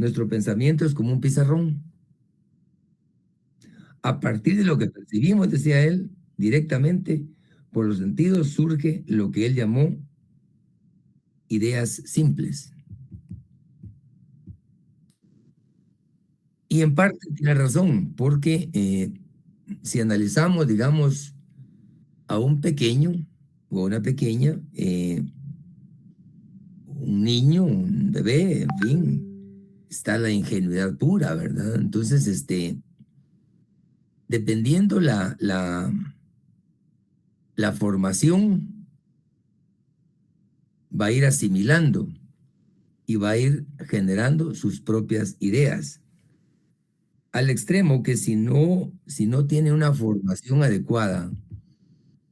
nuestro pensamiento es como un pizarrón. A partir de lo que percibimos, decía él, directamente por los sentidos surge lo que él llamó ideas simples. Y en parte tiene razón, porque si analizamos, digamos, a un pequeño o a una pequeña, un niño, un bebé, en fin, está la ingenuidad pura, ¿verdad? Entonces, dependiendo la formación, va a ir asimilando y va a ir generando sus propias ideas. Al extremo que si no tiene una formación adecuada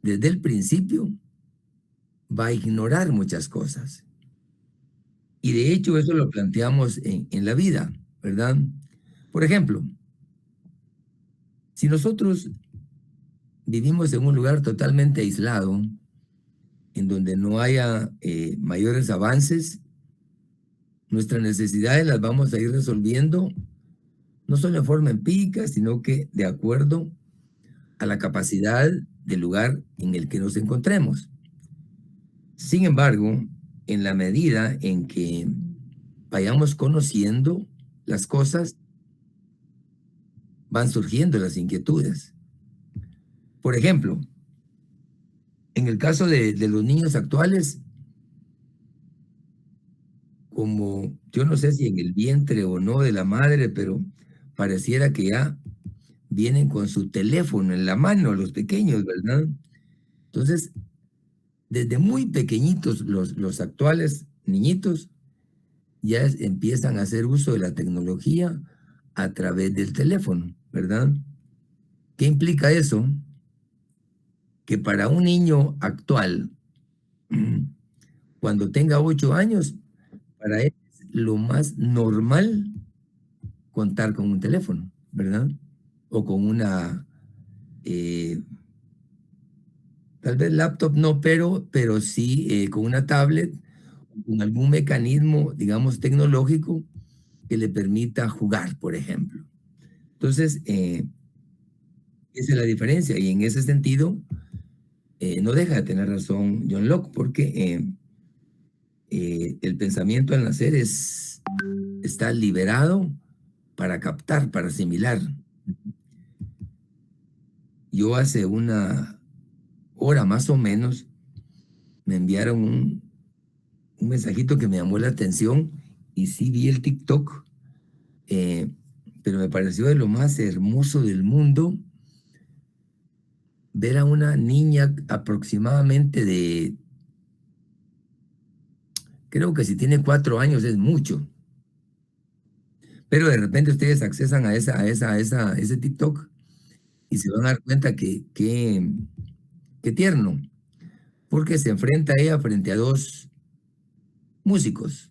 desde el principio, va a ignorar muchas cosas. Y de hecho eso lo planteamos en la vida, ¿verdad? Por ejemplo, si nosotros vivimos en un lugar totalmente aislado, en donde no haya mayores avances, nuestras necesidades las vamos a ir resolviendo, no solo en forma empírica, sino que de acuerdo a la capacidad del lugar en el que nos encontremos. Sin embargo, en la medida en que vayamos conociendo las cosas, van surgiendo las inquietudes. Por ejemplo, en el caso de los niños actuales, como yo no sé si en el vientre o no de la madre, pero pareciera que ya vienen con su teléfono en la mano, los pequeños, ¿verdad? Entonces, desde muy pequeñitos, los actuales niñitos ya empiezan a hacer uso de la tecnología a través del teléfono, ¿verdad? ¿Qué implica eso? Que para un niño actual, cuando tenga 8 años, para él es lo más normal contar con un teléfono, ¿verdad? O con una, eh, tal vez laptop no, pero sí con una tablet, con algún mecanismo, digamos, tecnológico que le permita jugar, por ejemplo. Entonces, esa es la diferencia. Y en ese sentido, no deja de tener razón John Locke, porque el pensamiento al nacer está liberado para captar, para asimilar. Yo hace una hora más o menos me enviaron un mensajito que me llamó la atención y sí vi el TikTok, eh, pero me pareció de lo más hermoso del mundo ver a una niña aproximadamente creo que si tiene 4 años es mucho, pero de repente ustedes accesan a ese TikTok y se van a dar cuenta que tierno, porque se enfrenta ella frente a dos músicos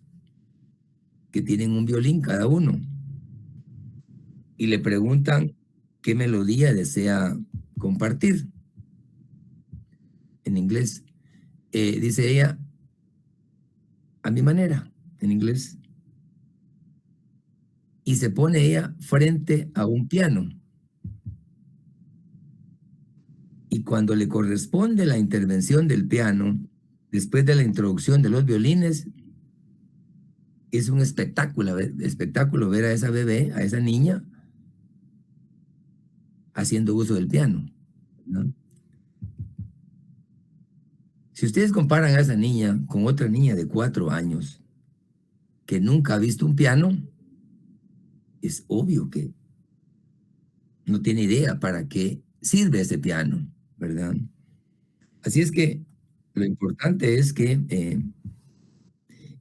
que tienen un violín cada uno y le preguntan qué melodía desea compartir en inglés. Dice ella, a mi manera, en inglés. Y se pone ella frente a un piano. Y cuando le corresponde la intervención del piano, después de la introducción de los violines, es un espectáculo ver a esa bebé, a esa niña, haciendo uso del piano, ¿no? Si ustedes comparan a esa niña con otra niña de 4 años que nunca ha visto un piano, es obvio que no tiene idea para qué sirve ese piano, ¿verdad? Así es que lo importante es que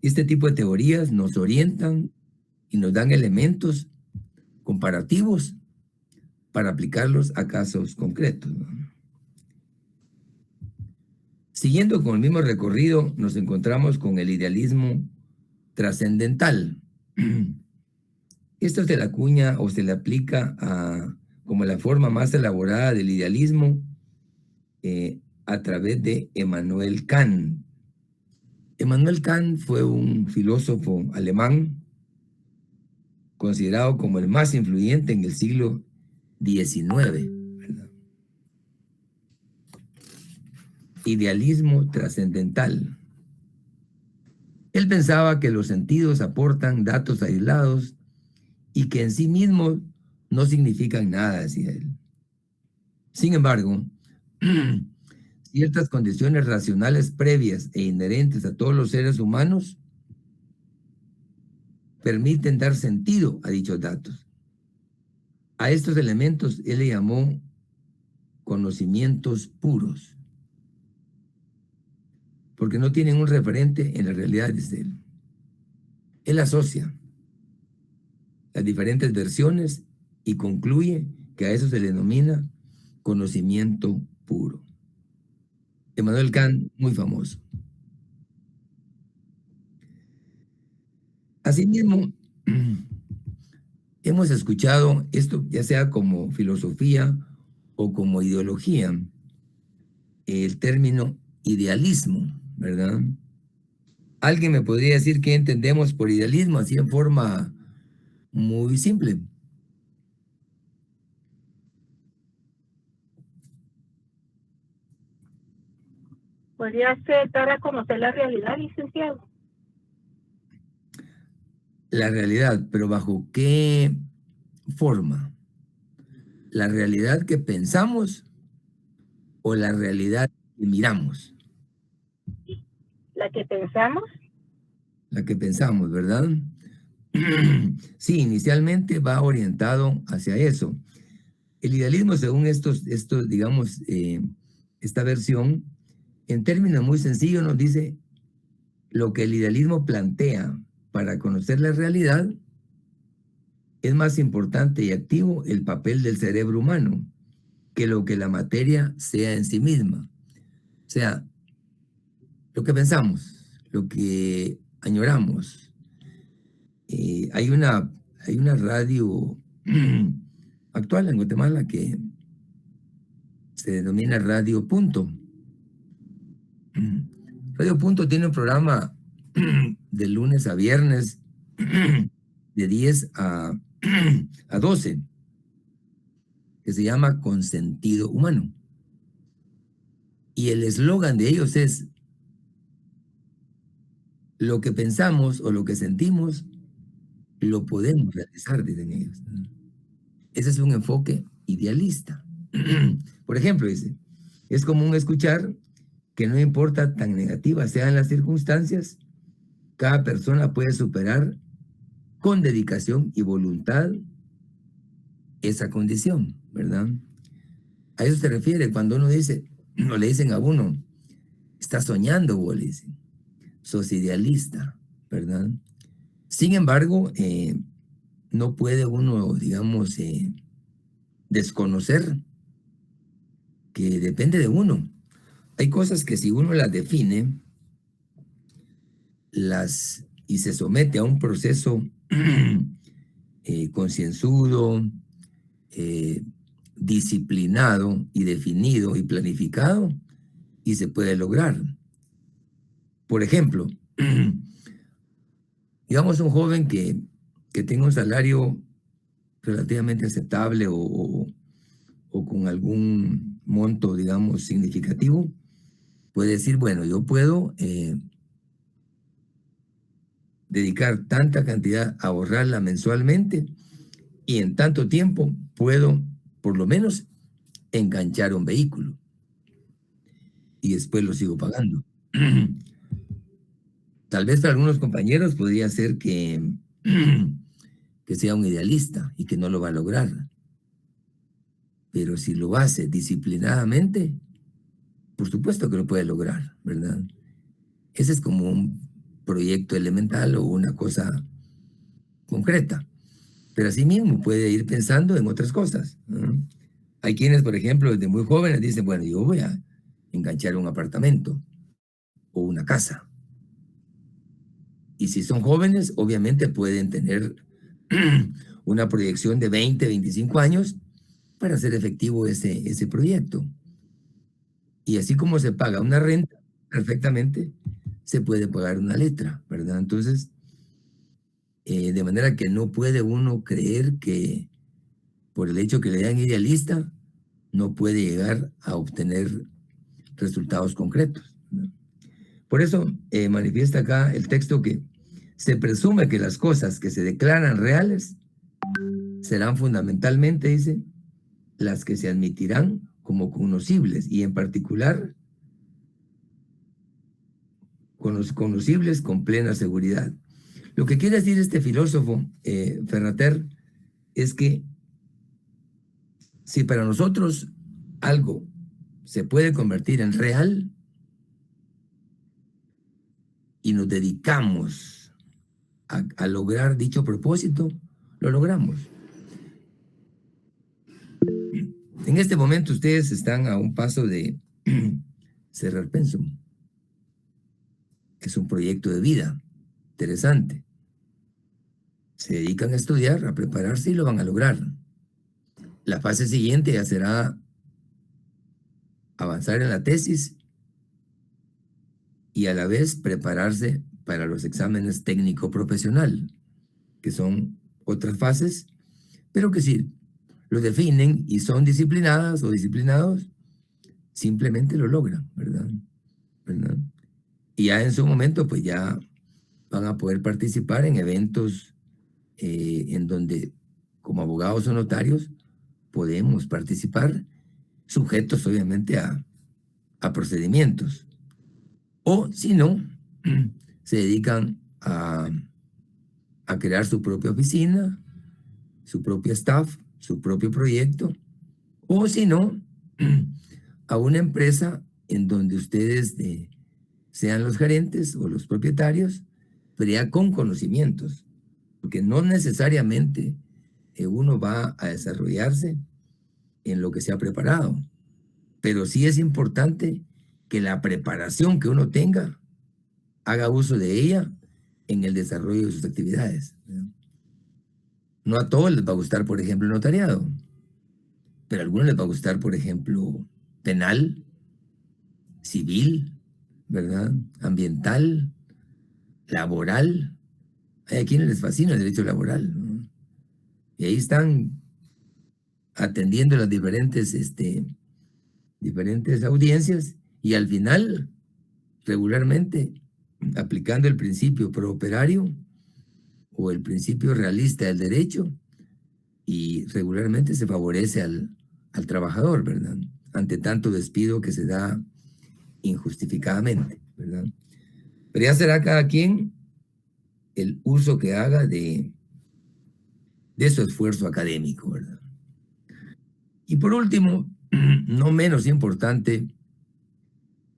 este tipo de teorías nos orientan y nos dan elementos comparativos para aplicarlos a casos concretos, ¿no? Siguiendo con el mismo recorrido, nos encontramos con el idealismo trascendental. Esto se le acuña o se le aplica como la forma más elaborada del idealismo a través de Emmanuel Kant. Emmanuel Kant fue un filósofo alemán considerado como el más influyente en el siglo XIX, ¿verdad? Idealismo trascendental. Él pensaba que los sentidos aportan datos aislados y que en sí mismos no significan nada, decía él. Sin embargo, ciertas condiciones racionales previas e inherentes a todos los seres humanos permiten dar sentido a dichos datos. A estos elementos él le llamó conocimientos puros, porque no tienen un referente en la realidad, dice él. Él asocia las diferentes versiones y concluye que a eso se le denomina conocimiento puro. Immanuel Kant, muy famoso. Asimismo, hemos escuchado esto, ya sea como filosofía o como ideología, el término idealismo, ¿verdad? Alguien me podría decir qué entendemos por idealismo, así en forma muy simple. ¿Podría ser dar a conocer la realidad, licenciado? La realidad, pero ¿bajo qué forma? ¿La realidad que pensamos o la realidad que miramos? La que pensamos. La que pensamos, ¿verdad? Sí, inicialmente va orientado hacia eso. El idealismo, según digamos, esta versión, en términos muy sencillos nos dice lo que el idealismo plantea para conocer la realidad es más importante y activo el papel del cerebro humano que lo que la materia sea en sí misma. O sea, lo que pensamos, lo que añoramos. Hay una radio actual en Guatemala que se denomina Radio Punto. Radio Punto tiene un programa de lunes a viernes de 10 a 12 que se llama Con Sentido Humano. Y el eslogan de ellos es: lo que pensamos o lo que sentimos, lo podemos realizar, dicen ellos. Ese es un enfoque idealista. Por ejemplo, dice, es común escuchar que no importa tan negativas sean las circunstancias, cada persona puede superar con dedicación y voluntad esa condición, ¿verdad? A eso se refiere cuando uno dice, o le dicen a uno, está soñando, vos, le dicen, sos idealista, ¿verdad? Sin embargo, no puede uno, digamos, desconocer que depende de uno. Hay cosas que si uno las define y se somete a un proceso concienzudo, disciplinado y definido y planificado, y se puede lograr. Por ejemplo, digamos un joven que tenga un salario relativamente aceptable o con algún monto, digamos, significativo, puede decir, bueno, yo puedo dedicar tanta cantidad a ahorrarla mensualmente y en tanto tiempo puedo, por lo menos, enganchar un vehículo y después lo sigo pagando. Tal vez para algunos compañeros podría ser que sea un idealista y que no lo va a lograr. Pero si lo hace disciplinadamente, por supuesto que lo puede lograr, ¿verdad? Ese es como un proyecto elemental o una cosa concreta. Pero así mismo puede ir pensando en otras cosas, ¿no? Hay quienes, por ejemplo, desde muy jóvenes dicen, bueno, yo voy a enganchar un apartamento o una casa. Y si son jóvenes, obviamente pueden tener una proyección de 20, 25 años para hacer efectivo ese proyecto. Y así como se paga una renta, perfectamente se puede pagar una letra, ¿verdad? Entonces, de manera que no puede uno creer que por el hecho que le dan idealista, no puede llegar a obtener resultados concretos, ¿no? Por eso manifiesta acá el texto que se presume que las cosas que se declaran reales serán fundamentalmente, dice, las que se admitirán como conocibles y en particular conocibles con plena seguridad. Lo que quiere decir este filósofo, Ferrater, es que si para nosotros algo se puede convertir en real y nos dedicamos a lograr dicho propósito, lo logramos. En este momento ustedes están a un paso de cerrar Pensum, que es un proyecto de vida interesante. Se dedican a estudiar, a prepararse y lo van a lograr. La fase siguiente ya será avanzar en la tesis y a la vez prepararse para los exámenes técnico-profesional, que son otras fases, pero que sí lo definen y son disciplinadas o disciplinados, simplemente lo logran, ¿verdad? Y ya en su momento, pues ya van a poder participar en eventos en donde, como abogados o notarios, podemos participar, sujetos obviamente a procedimientos. O si no, se dedican a crear su propia oficina, su propio staff, su propio proyecto, o si no, a una empresa en donde ustedes sean los gerentes o los propietarios, pero ya con conocimientos, porque no necesariamente uno va a desarrollarse en lo que se ha preparado, pero sí es importante que la preparación que uno tenga haga uso de ella en el desarrollo de sus actividades, ¿no? No a todos les va a gustar, por ejemplo, el notariado, pero a algunos les va a gustar, por ejemplo, penal, civil, ¿verdad? Ambiental, laboral. Hay a quienes les fascina el derecho laboral, ¿no? Y ahí están atendiendo las diferentes audiencias y al final, regularmente, aplicando el principio prooperario o el principio realista del derecho, y regularmente se favorece al trabajador, ¿verdad? Ante tanto despido que se da injustificadamente, ¿verdad? Pero ya será cada quien el uso que haga de su esfuerzo académico, ¿verdad? Y por último, no menos importante,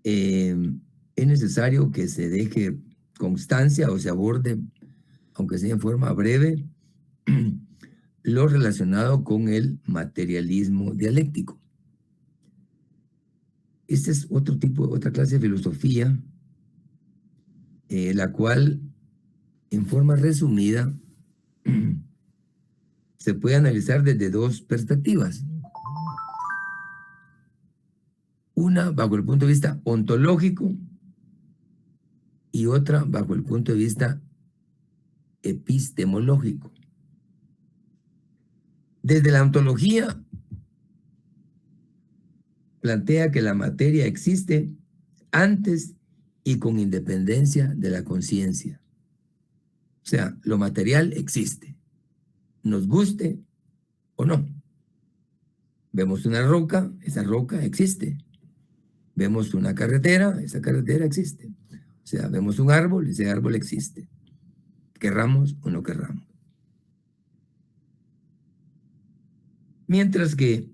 es necesario que se deje constancia o se aborde, aunque sea en forma breve, lo relacionado con el materialismo dialéctico. Este es otra clase de filosofía, la cual, en forma resumida, se puede analizar desde dos perspectivas. Una bajo el punto de vista ontológico y otra bajo el punto de vista epistemológico. Desde la ontología plantea que la materia existe antes y con independencia de la conciencia. O sea, lo material existe, nos guste o no. Vemos una roca, esa roca existe. Vemos una carretera, esa carretera existe. O sea, vemos un árbol, ese árbol existe. Querramos o no querramos. Mientras que,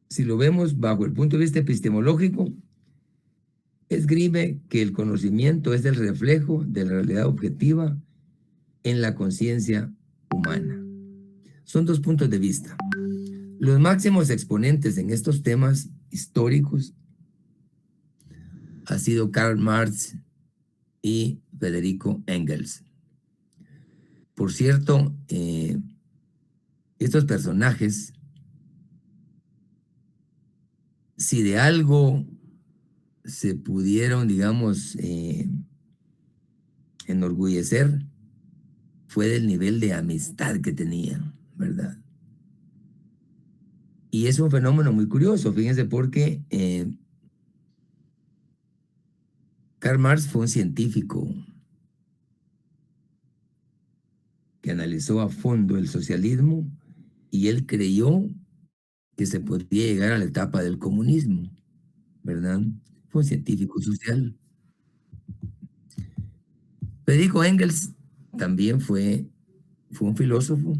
si lo vemos bajo el punto de vista epistemológico, escribe que el conocimiento es el reflejo de la realidad objetiva en la conciencia humana. Son dos puntos de vista. Los máximos exponentes en estos temas históricos ha sido Karl Marx y Federico Engels. Por cierto, estos personajes, si de algo se pudieron, digamos, enorgullecer, fue del nivel de amistad que tenía, ¿verdad? Y es un fenómeno muy curioso, fíjense, porque Karl Marx fue un científico que analizó a fondo el socialismo y él creyó que se podía llegar a la etapa del comunismo, ¿verdad? Fue un científico social. Federico Engels también fue un filósofo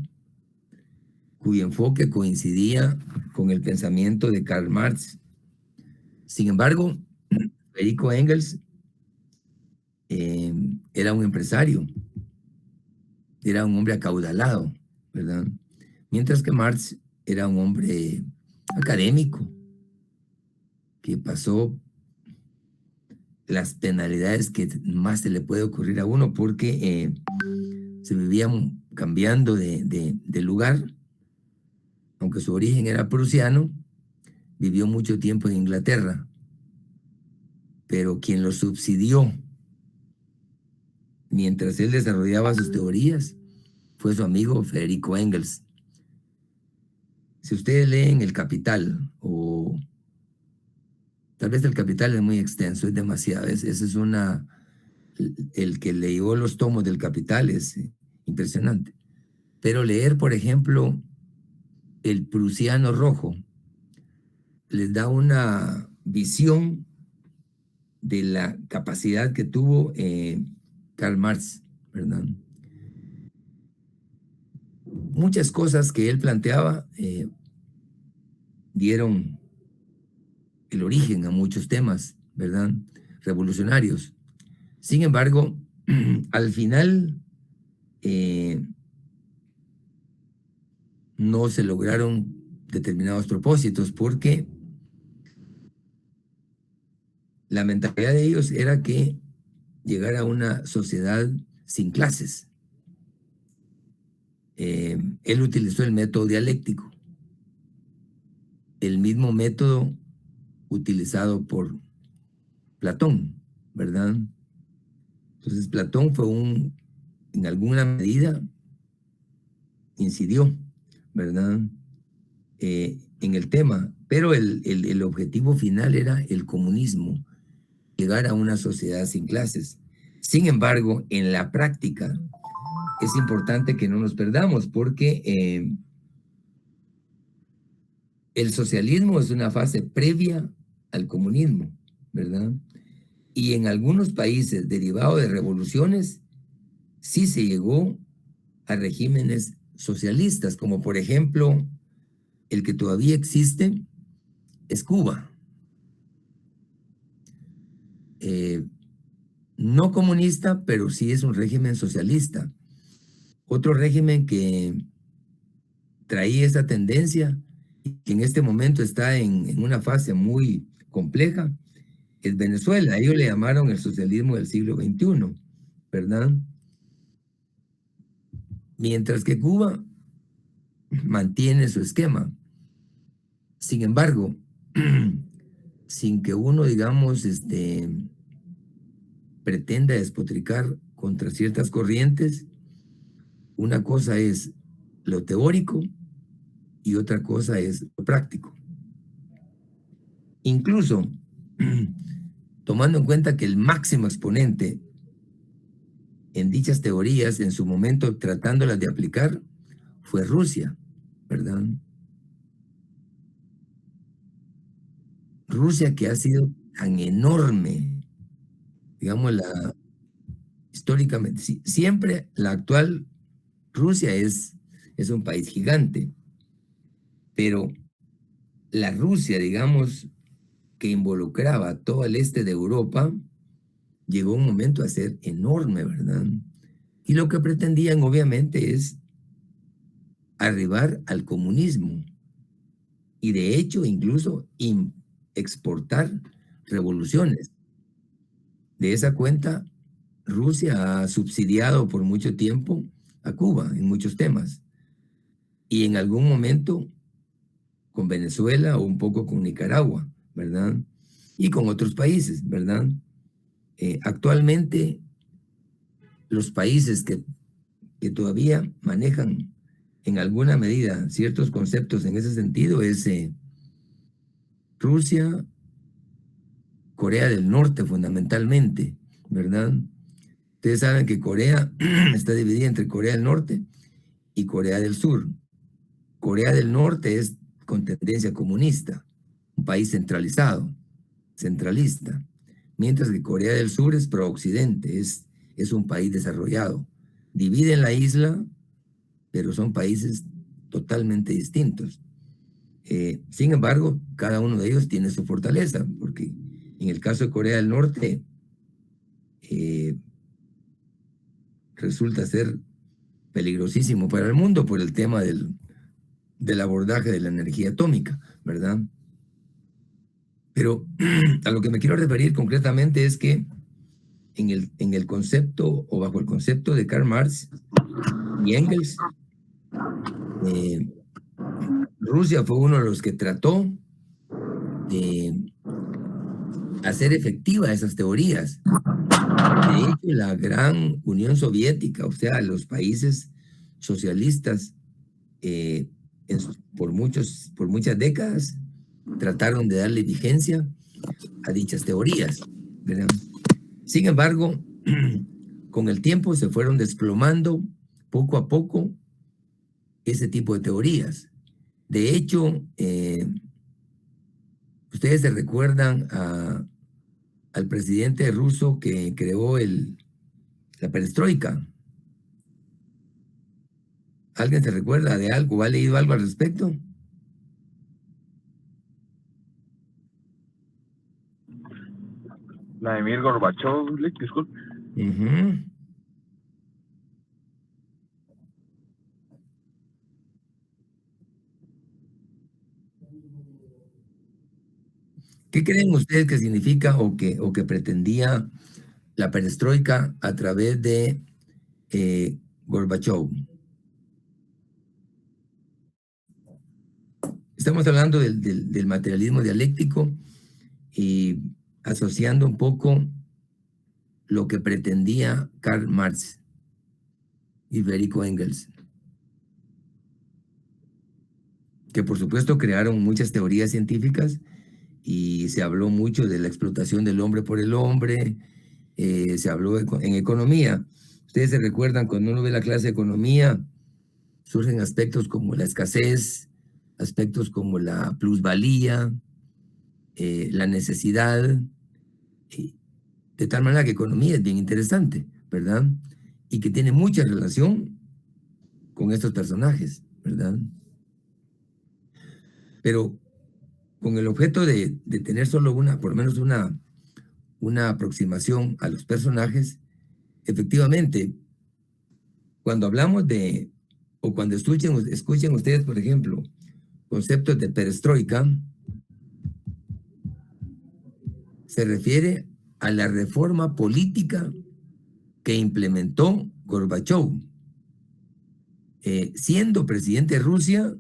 cuyo enfoque coincidía con el pensamiento de Karl Marx. Sin embargo, Federico Engels era un empresario, era un hombre acaudalado, ¿verdad? Mientras que Marx era un hombre académico que pasó las penalidades que más se le puede ocurrir a uno porque se vivían cambiando de lugar. Aunque su origen era prusiano, vivió mucho tiempo en Inglaterra, pero quien lo subsidió mientras él desarrollaba sus teorías fue su amigo Federico Engels. Si ustedes leen El Capital, o tal vez El Capital es muy extenso, es demasiado, ese es el que leyó los tomos del Capital es impresionante. Pero leer, por ejemplo, El Prusiano Rojo, les da una visión de la capacidad que tuvo Karl Marx, ¿verdad? Muchas cosas que él planteaba dieron el origen a muchos temas, ¿verdad? Revolucionarios. Sin embargo, al final no se lograron determinados propósitos porque la mentalidad de ellos era que llegara a una sociedad sin clases. Él utilizó el método dialéctico, el mismo método utilizado por Platón, ¿verdad? Entonces Platón fue en alguna medida, incidió, ¿verdad? En el tema, pero el objetivo final era el comunismo, llegar a una sociedad sin clases. Sin embargo, en la práctica es importante que no nos perdamos porque el socialismo es una fase previa al comunismo, ¿verdad? Y en algunos países derivado de revoluciones sí se llegó a regímenes socialistas, como por ejemplo el que todavía existe es Cuba. No comunista, pero sí es un régimen socialista. Otro régimen que traía esta tendencia y que en este momento está en una fase muy compleja es Venezuela. Ellos le llamaron el socialismo del siglo XXI, ¿verdad? Mientras que Cuba mantiene su esquema. Sin embargo, sin que uno, digamos, pretenda despotricar contra ciertas corrientes, una cosa es lo teórico y otra cosa es lo práctico. Incluso tomando en cuenta que el máximo exponente en dichas teorías, en su momento tratándolas de aplicar, fue Rusia, ¿verdad? Rusia que ha sido tan enorme, digamos, históricamente, siempre la actual Rusia es un país gigante, pero la Rusia, digamos, que involucraba todo el este de Europa, llegó un momento a ser enorme, ¿verdad? Y lo que pretendían, obviamente, es arribar al comunismo y, de hecho, incluso exportar revoluciones. De esa cuenta, Rusia ha subsidiado por mucho tiempo a Cuba en muchos temas y en algún momento con Venezuela o un poco con Nicaragua, ¿verdad? Y con otros países, ¿verdad? Actualmente, los países que que todavía manejan en alguna medida ciertos conceptos en ese sentido es Rusia, Corea del Norte fundamentalmente, ¿verdad? Ustedes saben que Corea está dividida entre Corea del Norte y Corea del Sur. Corea del Norte es con tendencia comunista, un país centralizado, centralista, mientras que Corea del Sur es pro-occidente, es un país desarrollado. Dividen la isla, pero son países totalmente distintos. Sin embargo, cada uno de ellos tiene su fortaleza, porque en el caso de Corea del Norte resulta ser peligrosísimo para el mundo por el tema del abordaje de la energía atómica, ¿verdad? Pero a lo que me quiero referir concretamente es que en el concepto o bajo el concepto de Karl Marx y Engels, Rusia fue uno de los que trató de hacer efectiva esas teorías. De hecho, la gran Unión Soviética, o sea, los países socialistas, por muchas décadas, trataron de darle vigencia a dichas teorías, ¿verdad? Sin embargo, con el tiempo se fueron desplomando poco a poco ese tipo de teorías. De hecho, ustedes se recuerdan al presidente ruso que creó la perestroika. ¿Alguien se recuerda de algo? ¿Ha leído algo al respecto? Vladimir Gorbachev, disculpe. ¿Qué creen ustedes que significa o que pretendía la perestroika a través de Gorbachev? Estamos hablando del materialismo dialéctico y asociando un poco lo que pretendía Karl Marx y Federico Engels, que por supuesto crearon muchas teorías científicas y se habló mucho de la explotación del hombre por el hombre, se habló en economía. Ustedes se recuerdan cuando uno ve la clase de economía, surgen aspectos como la escasez, aspectos como la plusvalía, la necesidad, de tal manera que economía es bien interesante, ¿verdad? Y que tiene mucha relación con estos personajes, ¿verdad? Pero con el objeto de tener solo por lo menos una aproximación a los personajes, efectivamente, cuando hablamos o cuando escuchen ustedes, por ejemplo, conceptos de perestroika, se refiere a la reforma política que implementó Gorbachev. Siendo presidente de Rusia,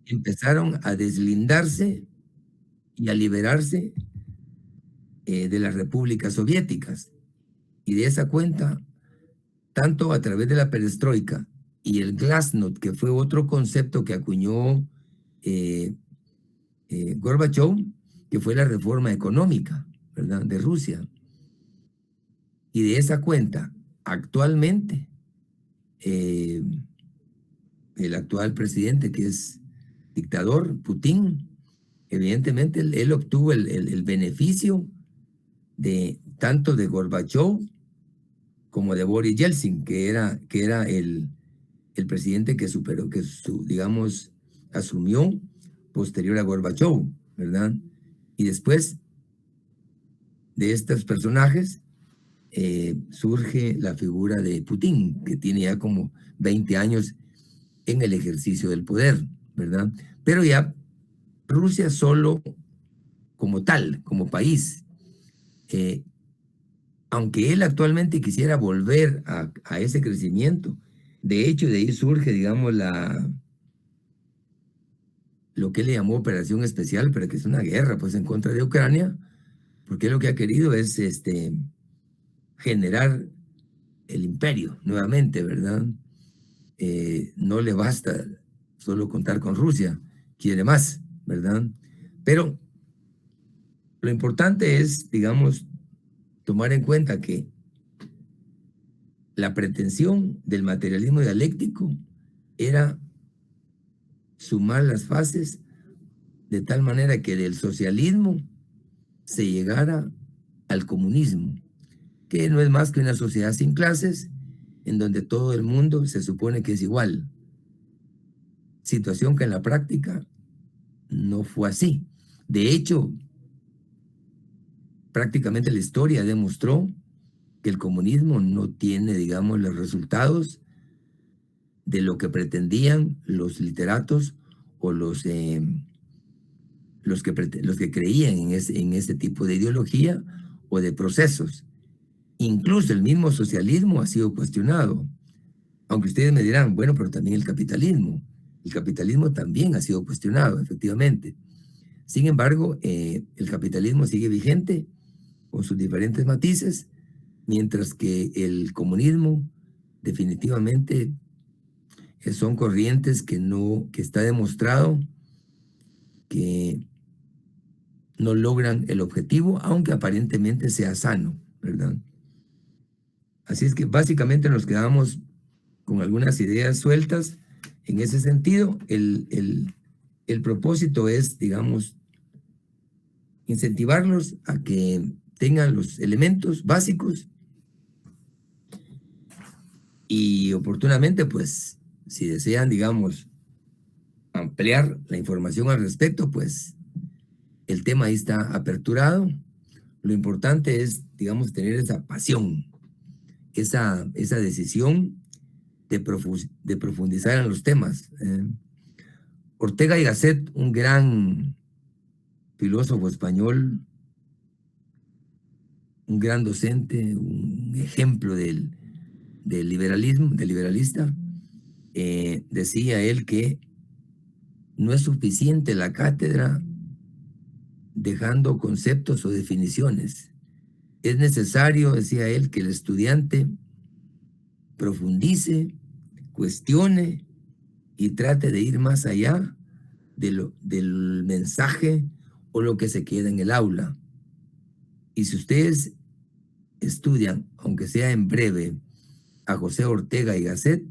empezaron a deslindarse y a liberarse de las repúblicas soviéticas. Y de esa cuenta, tanto a través de la perestroika y el glasnost, que fue otro concepto que acuñó Gorbachev, que fue la reforma económica, ¿verdad?, de Rusia. Y de esa cuenta, actualmente, el actual presidente, que es dictador, Putin, evidentemente él obtuvo el beneficio de tanto de Gorbachev como de Boris Yeltsin, que era el presidente que superó, digamos, asumió posterior a Gorbachev, ¿verdad? Y después de estos personajes surge la figura de Putin, que tiene ya como 20 años en el ejercicio del poder, ¿verdad? Pero ya Rusia solo como tal, como país, aunque él actualmente quisiera volver a ese crecimiento, de hecho de ahí surge, digamos, lo que él le llamó operación especial, pero que es una guerra pues en contra de Ucrania, porque lo que ha querido es generar el imperio nuevamente, ¿verdad? No le basta solo contar con Rusia, quiere más, ¿verdad? Pero lo importante es, digamos, tomar en cuenta que la pretensión del materialismo dialéctico era sumar las fases de tal manera que del socialismo se llegara al comunismo, que no es más que una sociedad sin clases, en donde todo el mundo se supone que es igual. Situación que en la práctica no fue así. De hecho, prácticamente la historia demostró que el comunismo no tiene, digamos, los resultados de lo que pretendían los literatos o los que creían en ese tipo de ideología o de procesos. Incluso el mismo socialismo ha sido cuestionado. Aunque ustedes me dirán, bueno, pero también el capitalismo. El capitalismo también ha sido cuestionado, efectivamente. Sin embargo, el capitalismo sigue vigente con sus diferentes matices, mientras que el comunismo definitivamente son corrientes que está demostrado que no logran el objetivo, aunque aparentemente sea sano, ¿verdad? Así es que básicamente nos quedamos con algunas ideas sueltas en ese sentido. El propósito es, digamos, incentivarlos a que tengan los elementos básicos y oportunamente, pues, si desean, digamos, ampliar la información al respecto, pues el tema ahí está aperturado. Lo importante es, digamos, tener esa pasión, esa decisión de profundizar en los temas. Ortega y Gasset, un gran filósofo español, un gran docente, un ejemplo del liberalista, decía él que no es suficiente la cátedra dejando conceptos o definiciones. Es necesario, decía él, que el estudiante profundice, cuestione y trate de ir más allá del mensaje o lo que se queda en el aula. Y si ustedes estudian, aunque sea en breve, a José Ortega y Gasset,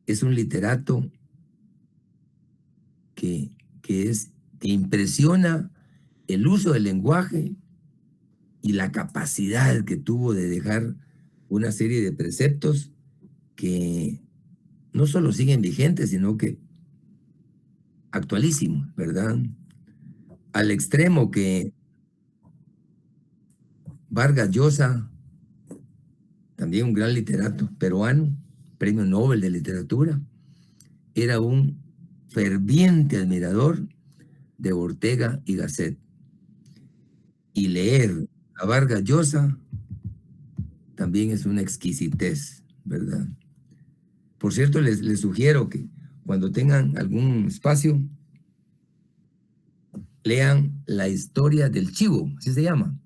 es un literato que impresiona el uso del lenguaje y la capacidad que tuvo de dejar una serie de preceptos que no solo siguen vigentes, sino que actualísimos, ¿verdad? Al extremo que Vargas Llosa, también un gran literato peruano, premio Nobel de Literatura, era un ferviente admirador de Ortega y Gasset. Y leer a Vargas Llosa también es una exquisitez, ¿verdad? Por cierto, les sugiero que cuando tengan algún espacio, lean La historia del chivo, así se llama,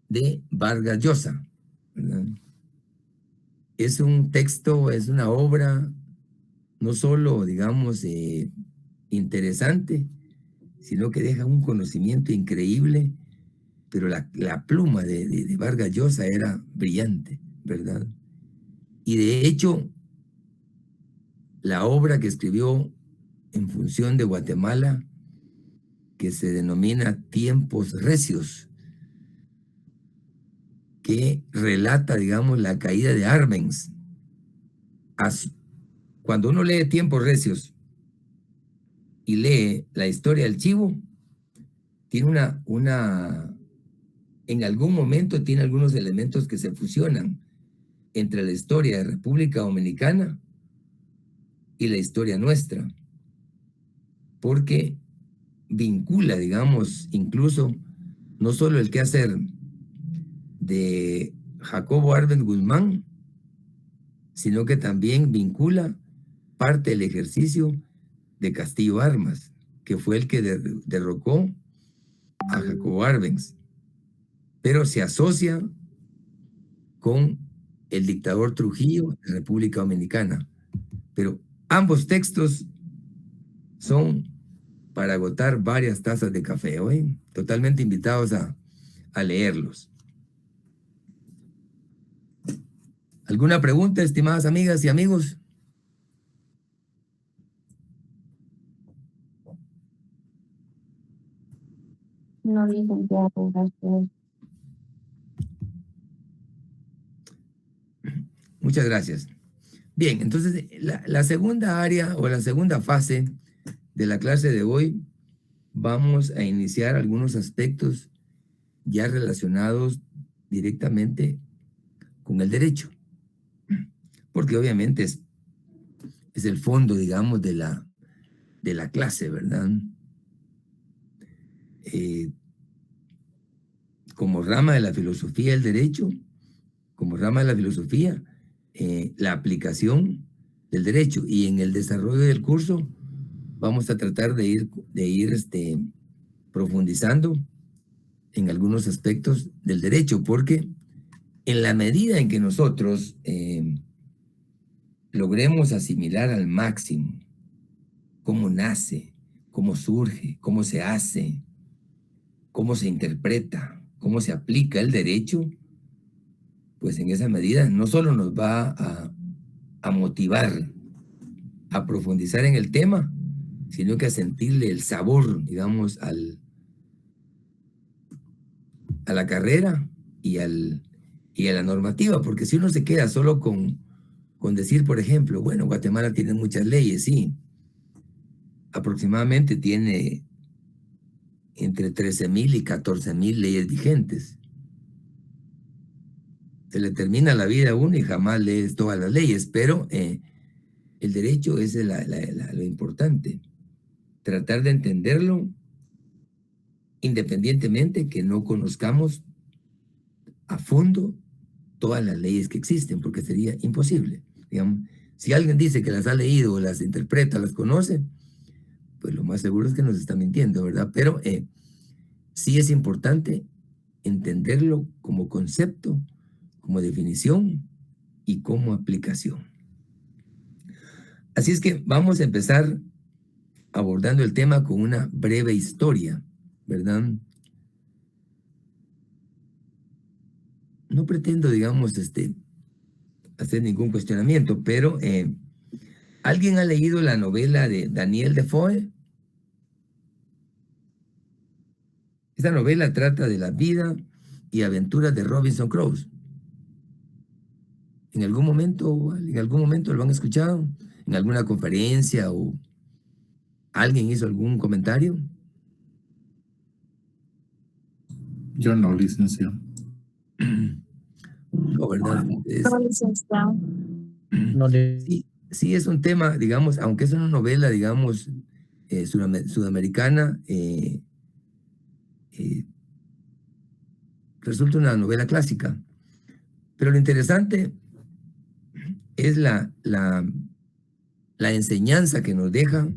de Vargas Llosa, ¿verdad? Es un texto, es una obra no solo, digamos, interesante, sino que deja un conocimiento increíble, pero la pluma de Vargas Llosa era brillante, ¿verdad? Y de hecho, la obra que escribió en función de Guatemala, que se denomina Tiempos Recios, que relata, digamos, la caída de Arbenz. Cuando uno lee Tiempos Recios y lee la historia del chivo, tiene en algún momento tiene algunos elementos que se fusionan entre la historia de República Dominicana y la historia nuestra, porque vincula, digamos, incluso no solo el quehacer de Jacobo Arbenz Guzmán, sino que también vincula parte del ejercicio de Castillo Armas, que fue el que derrocó a Jacobo Arbenz, pero se asocia con el dictador Trujillo de la República Dominicana. Pero ambos textos son para agotar varias tazas de café, ¿oye? Totalmente invitados a leerlos. ¿Alguna pregunta, estimadas amigas y amigos? No, licenciado, gracias. Muchas gracias. Bien, entonces la segunda área o la segunda fase de la clase de hoy, vamos a iniciar algunos aspectos ya relacionados directamente con el derecho, porque obviamente es el fondo, digamos, de la clase, ¿verdad? Como rama de la filosofía del derecho, como rama de la filosofía, la aplicación del derecho, y en el desarrollo del curso vamos a tratar de ir profundizando en algunos aspectos del derecho, porque en la medida en que nosotros logremos asimilar al máximo cómo nace, cómo surge, cómo se hace, cómo se interpreta, cómo se aplica el derecho, pues en esa medida no solo nos va a motivar a profundizar en el tema, sino que a sentirle el sabor, digamos, a la carrera y a la normativa, porque si uno se queda solo con decir, por ejemplo, bueno, Guatemala tiene muchas leyes, sí, aproximadamente tiene entre 13,000 y 14,000 leyes vigentes. Se le termina la vida a uno y jamás lees todas las leyes, pero el derecho es lo importante. Tratar de entenderlo independientemente que no conozcamos a fondo todas las leyes que existen, porque sería imposible. Digamos, si alguien dice que las ha leído, las interpreta, las conoce, pues lo más seguro es que nos está mintiendo, ¿verdad? Pero sí es importante entenderlo como concepto, como definición y como aplicación. Así es que vamos a empezar abordando el tema con una breve historia, ¿verdad? No pretendo, digamos, hacer ningún cuestionamiento, pero ¿alguien ha leído la novela de Daniel Defoe? Esta novela trata de la vida y aventuras de Robinson Crusoe. ¿En algún momento lo han escuchado? ¿En alguna conferencia o alguien hizo algún comentario? Yo no, licenciado. No, ¿verdad? No, licenciado. No le... Sí, es un tema, digamos, aunque es una novela, digamos, sudamericana, resulta una novela clásica. Pero lo interesante es la enseñanza que nos deja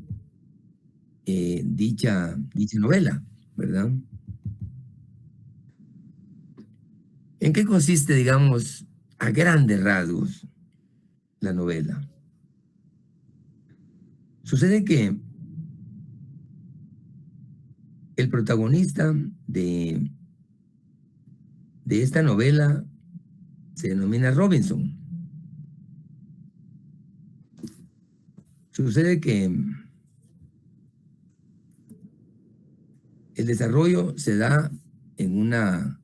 dicha novela, ¿verdad? ¿En qué consiste, digamos, a grandes rasgos la novela? Sucede que el protagonista de esta novela se denomina Robinson. Sucede que el desarrollo se da en una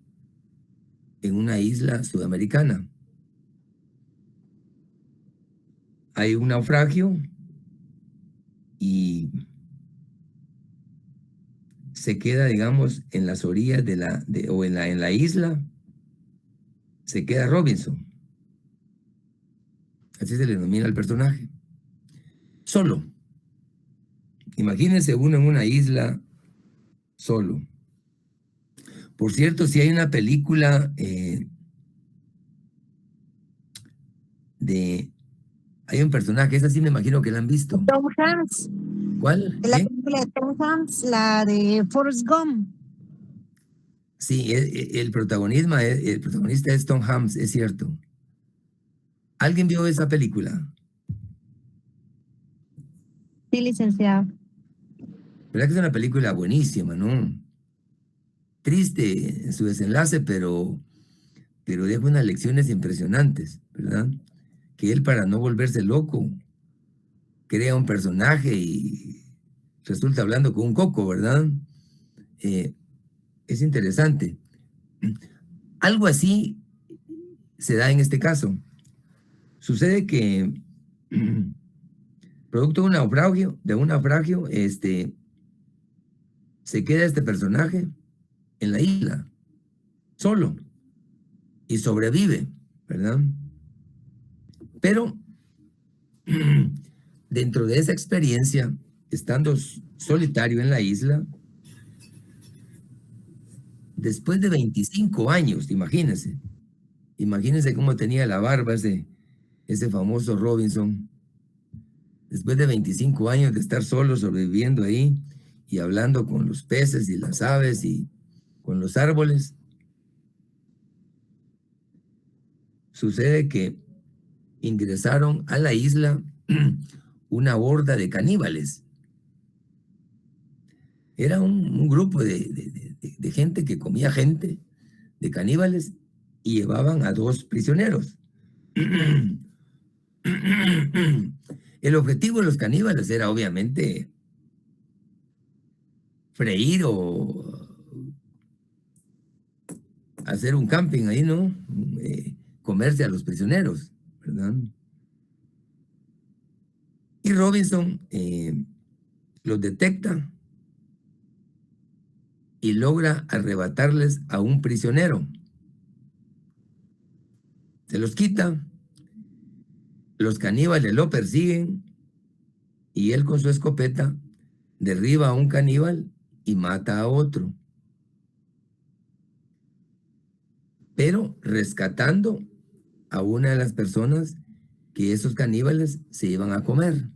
isla sudamericana. Hay un naufragio y se queda, digamos, en las orillas en la isla, se queda Robinson. Así se le denomina al personaje. Solo. Imagínense uno en una isla solo. Por cierto, si hay una película hay un personaje, esa sí me imagino que la han visto. Tom Hanks. ¿Cuál? La ¿Qué? película de Tom Hanks, la de Forrest Gump. Sí, el protagonista es Tom Hanks, es cierto. ¿Alguien vio esa película? Sí, licenciado. ¿Verdad que es una película buenísima, no? Triste en su desenlace, pero deja unas lecciones impresionantes, ¿verdad? Que él, para no volverse loco, crea un personaje y resulta hablando con un coco, ¿verdad? Es interesante. Algo así se da en este caso. Sucede que producto de un naufragio, se queda este personaje en la isla, solo, y sobrevive, ¿verdad? Pero dentro de esa experiencia, estando solitario en la isla, después de 25 años, imagínense cómo tenía la barba ese famoso Robinson, después de 25 años de estar solo sobreviviendo ahí y hablando con los peces y las aves y con los árboles, sucede que ingresaron a la isla una horda de caníbales. Era un grupo de gente que comía gente, de caníbales, y llevaban a 2 prisioneros. El objetivo de los caníbales era obviamente freír o hacer un camping ahí, ¿no? Comerse a los prisioneros, ¿verdad? Y Robinson los detecta y logra arrebatarles a un prisionero. Se los quita, los caníbales lo persiguen y él con su escopeta derriba a un caníbal y mata a otro. Pero rescatando a una de las personas que esos caníbales se iban a comer.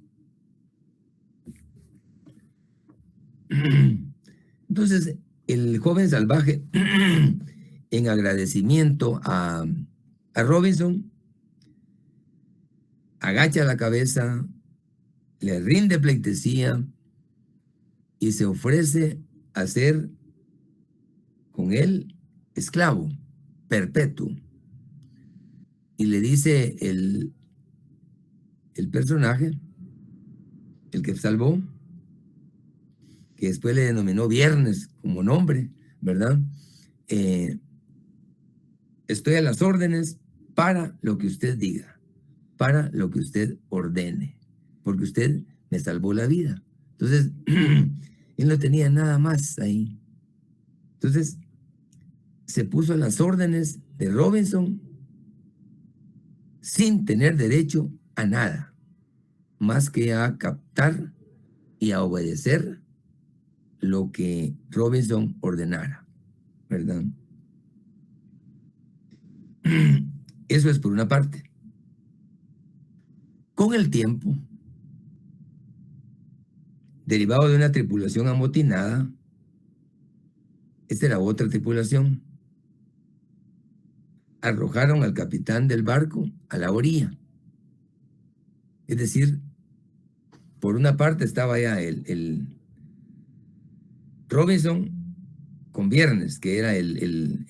Entonces, el joven salvaje, en agradecimiento a Robinson, agacha la cabeza, le rinde pleitesía y se ofrece a ser con él esclavo perpetuo. Y le dice el personaje, el que salvó, que después le denominó Viernes como nombre, ¿verdad? Estoy a las órdenes para lo que usted diga, para lo que usted ordene, porque usted me salvó la vida. Entonces, él no tenía nada más ahí. Entonces, se puso a las órdenes de Robinson sin tener derecho a nada, más que a captar y a obedecer lo que Robinson ordenara, ¿verdad? Eso es por una parte. Con el tiempo, derivado de una tripulación amotinada, esta era otra tripulación, arrojaron al capitán del barco a la orilla. Es decir, por una parte estaba ya el Robinson con Viernes, que era el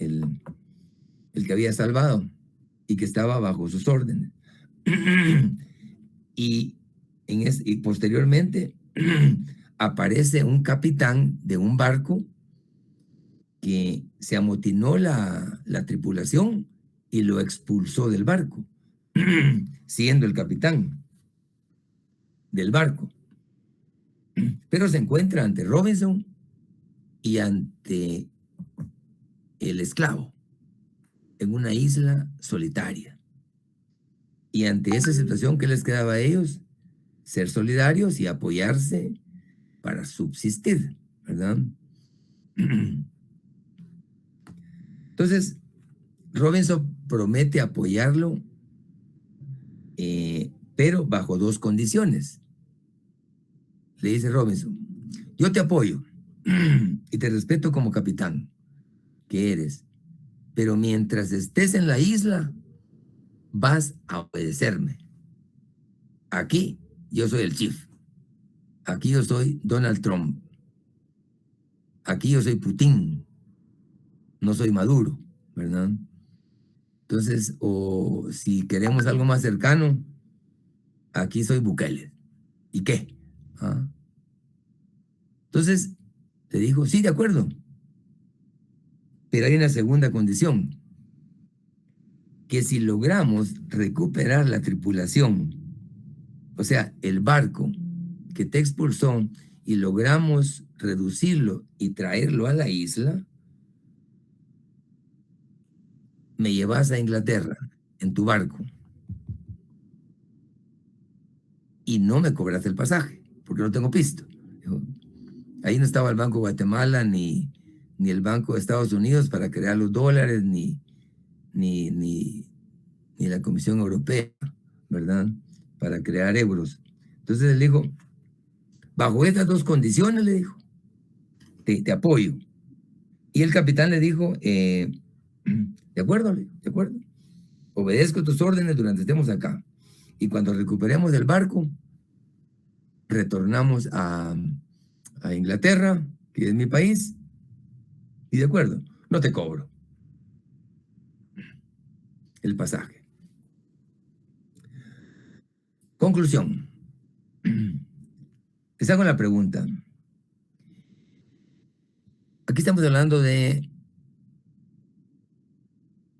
que había salvado y que estaba bajo sus órdenes. y posteriormente aparece un capitán de un barco que se amotinó la tripulación y lo expulsó del barco, siendo el capitán del barco. Pero se encuentra ante Robinson y ante el esclavo en una isla solitaria. Y ante esa situación, ¿qué les quedaba a ellos? Ser solidarios y apoyarse para subsistir, ¿verdad? Entonces, Robinson promete apoyarlo, pero bajo 2 condiciones. Le dice Robinson: yo te apoyo y te respeto como capitán, que eres. Pero mientras estés en la isla, vas a obedecerme. Aquí yo soy el chief. Aquí yo soy Donald Trump. Aquí yo soy Putin. No soy Maduro, ¿verdad? Entonces, o si queremos algo más cercano, aquí soy Bukele. ¿Y qué? ¿Ah? Entonces, te dijo, sí, de acuerdo. Pero hay una segunda condición, que si logramos recuperar la tripulación, o sea, el barco que te expulsó, y logramos reducirlo y traerlo a la isla, me llevas a Inglaterra en tu barco y no me cobras el pasaje, porque no tengo pisto. Dijo, ahí no estaba el Banco de Guatemala ni el Banco de Estados Unidos para crear los dólares, ni la Comisión Europea, ¿verdad? Para crear euros. Entonces él dijo, bajo estas dos condiciones, le dijo, te apoyo. Y el capitán le dijo, de acuerdo, de acuerdo. Obedezco tus órdenes durante estemos acá. Y cuando recuperemos el barco, retornamos a Inglaterra, que es mi país, y de acuerdo, no te cobro el pasaje. Conclusión. Les hago la pregunta. Aquí estamos hablando de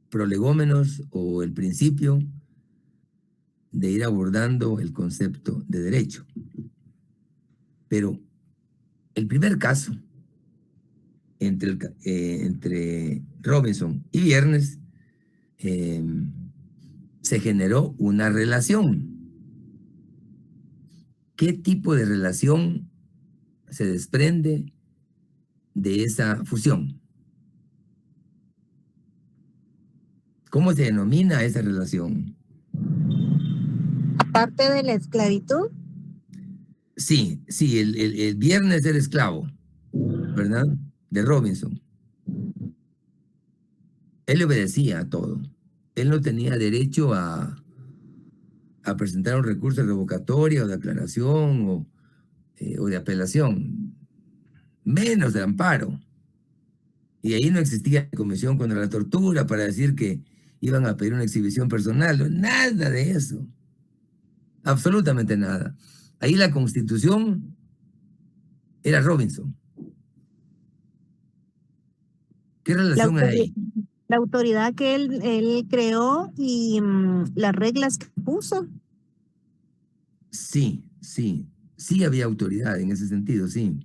prolegómenos o el principio de ir abordando el concepto de derecho. Pero el primer caso entre Robinson y Viernes se generó una relación. ¿Qué tipo de relación se desprende de esa fusión? ¿Cómo se denomina esa relación? Aparte de la esclavitud, Sí, el Viernes era esclavo, ¿verdad? De Robinson. Él le obedecía a todo. Él no tenía derecho a presentar un recurso de revocatoria o de aclaración o de apelación, menos de amparo. Y ahí no existía comisión contra la tortura para decir que iban a pedir una exhibición personal, nada de eso, absolutamente nada. Ahí la Constitución era Robinson. ¿Qué relación hay ahí? la autoridad que él creó y las reglas que puso. Sí había autoridad en ese sentido, sí.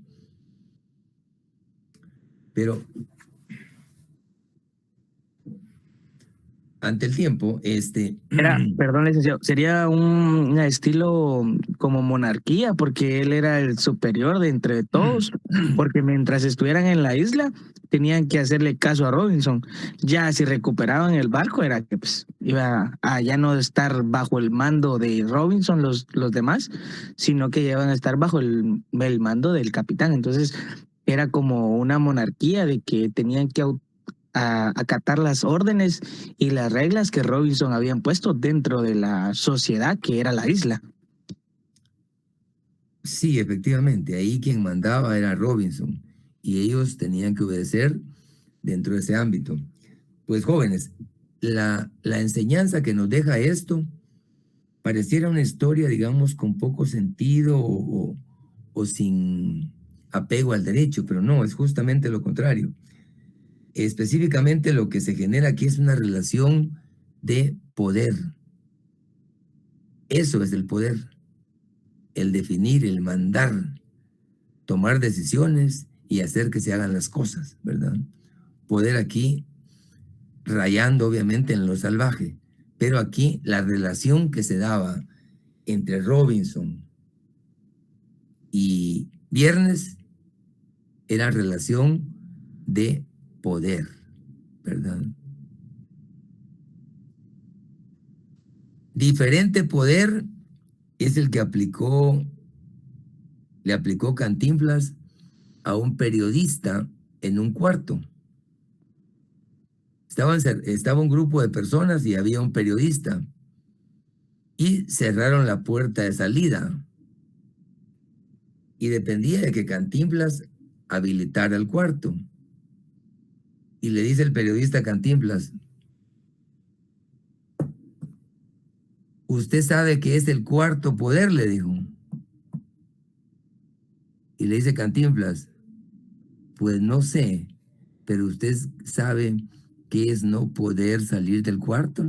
Pero ante el tiempo, Perdón, licenciado, sería un estilo como monarquía, porque él era el superior de entre todos, porque mientras estuvieran en la isla, tenían que hacerle caso a Robinson. Ya si recuperaban el barco, era que pues iba a ya no estar bajo el mando de Robinson los demás, sino que iban a estar bajo el mando del capitán. Entonces, era como una monarquía de que tenían que acatar las órdenes y las reglas que Robinson habían puesto dentro de la sociedad que era la isla. Sí, efectivamente, ahí quien mandaba era Robinson y ellos tenían que obedecer dentro de ese ámbito. Pues jóvenes, la enseñanza que nos deja esto pareciera una historia, digamos, con poco sentido o sin apego al derecho, pero no, es justamente lo contrario. Específicamente lo que se genera aquí es una relación de poder. Eso es el poder, el definir, el mandar, tomar decisiones y hacer que se hagan las cosas, ¿verdad? Poder aquí rayando obviamente en lo salvaje, pero aquí la relación que se daba entre Robinson y Viernes era relación de poder, ¿verdad? Diferente poder es el que le aplicó Cantinflas a un periodista en un cuarto. Estaba un grupo de personas y había un periodista. Y cerraron la puerta de salida. Y dependía de que Cantinflas habilitara el cuarto. Y le dice el periodista a Cantinflas: usted sabe que es el cuarto poder, le dijo. Y le dice Cantinflas: pues no sé, pero usted sabe qué es no poder salir del cuarto.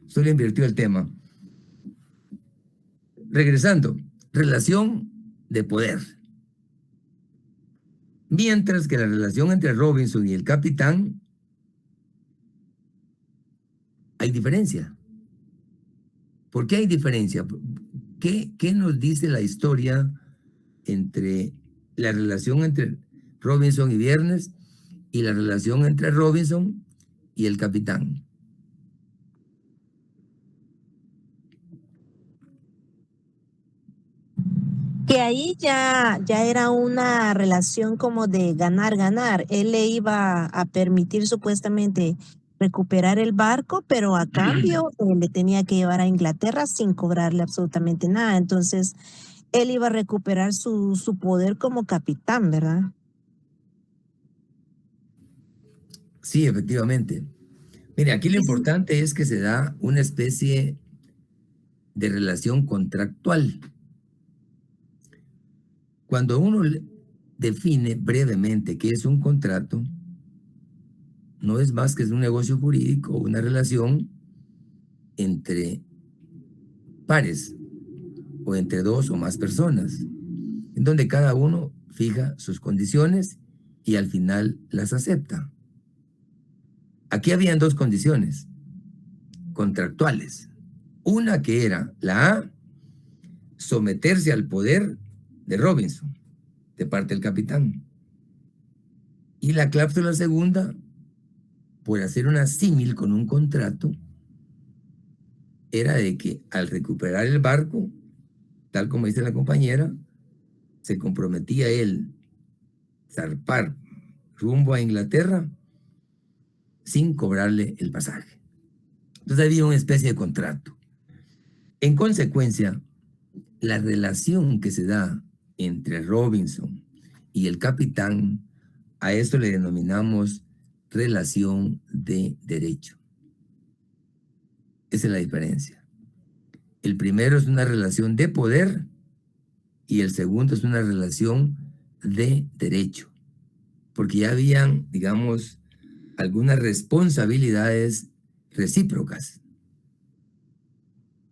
Solo invirtió el tema. Regresando, relación de poder. Mientras que la relación entre Robinson y el capitán, hay diferencia. ¿Por qué hay diferencia? ¿Qué nos dice la historia entre la relación entre Robinson y Viernes y la relación entre Robinson y el capitán? Que ahí ya era una relación como de ganar. Él le iba a permitir supuestamente recuperar el barco, pero a cambio le tenía que llevar a Inglaterra sin cobrarle absolutamente nada. Entonces, él iba a recuperar su poder como capitán, ¿verdad? Sí, efectivamente. Mire, aquí lo importante es que se da una especie de relación contractual. Cuando uno define brevemente qué es un contrato, no es más que es un negocio jurídico, una relación entre pares o entre dos o más personas, en donde cada uno fija sus condiciones y al final las acepta. Aquí habían dos condiciones contractuales. Una que era la A, someterse al poder de Robinson, de parte del capitán. Y la cláusula segunda, por hacer una símil con un contrato, era de que al recuperar el barco, tal como dice la compañera, se comprometía él zarpar rumbo a Inglaterra sin cobrarle el pasaje. Entonces había una especie de contrato. En consecuencia, la relación que se da entre Robinson y el capitán, a esto le denominamos relación de derecho. Esa es la diferencia. El primero es una relación de poder y el segundo es una relación de derecho, porque ya habían, digamos, algunas responsabilidades recíprocas.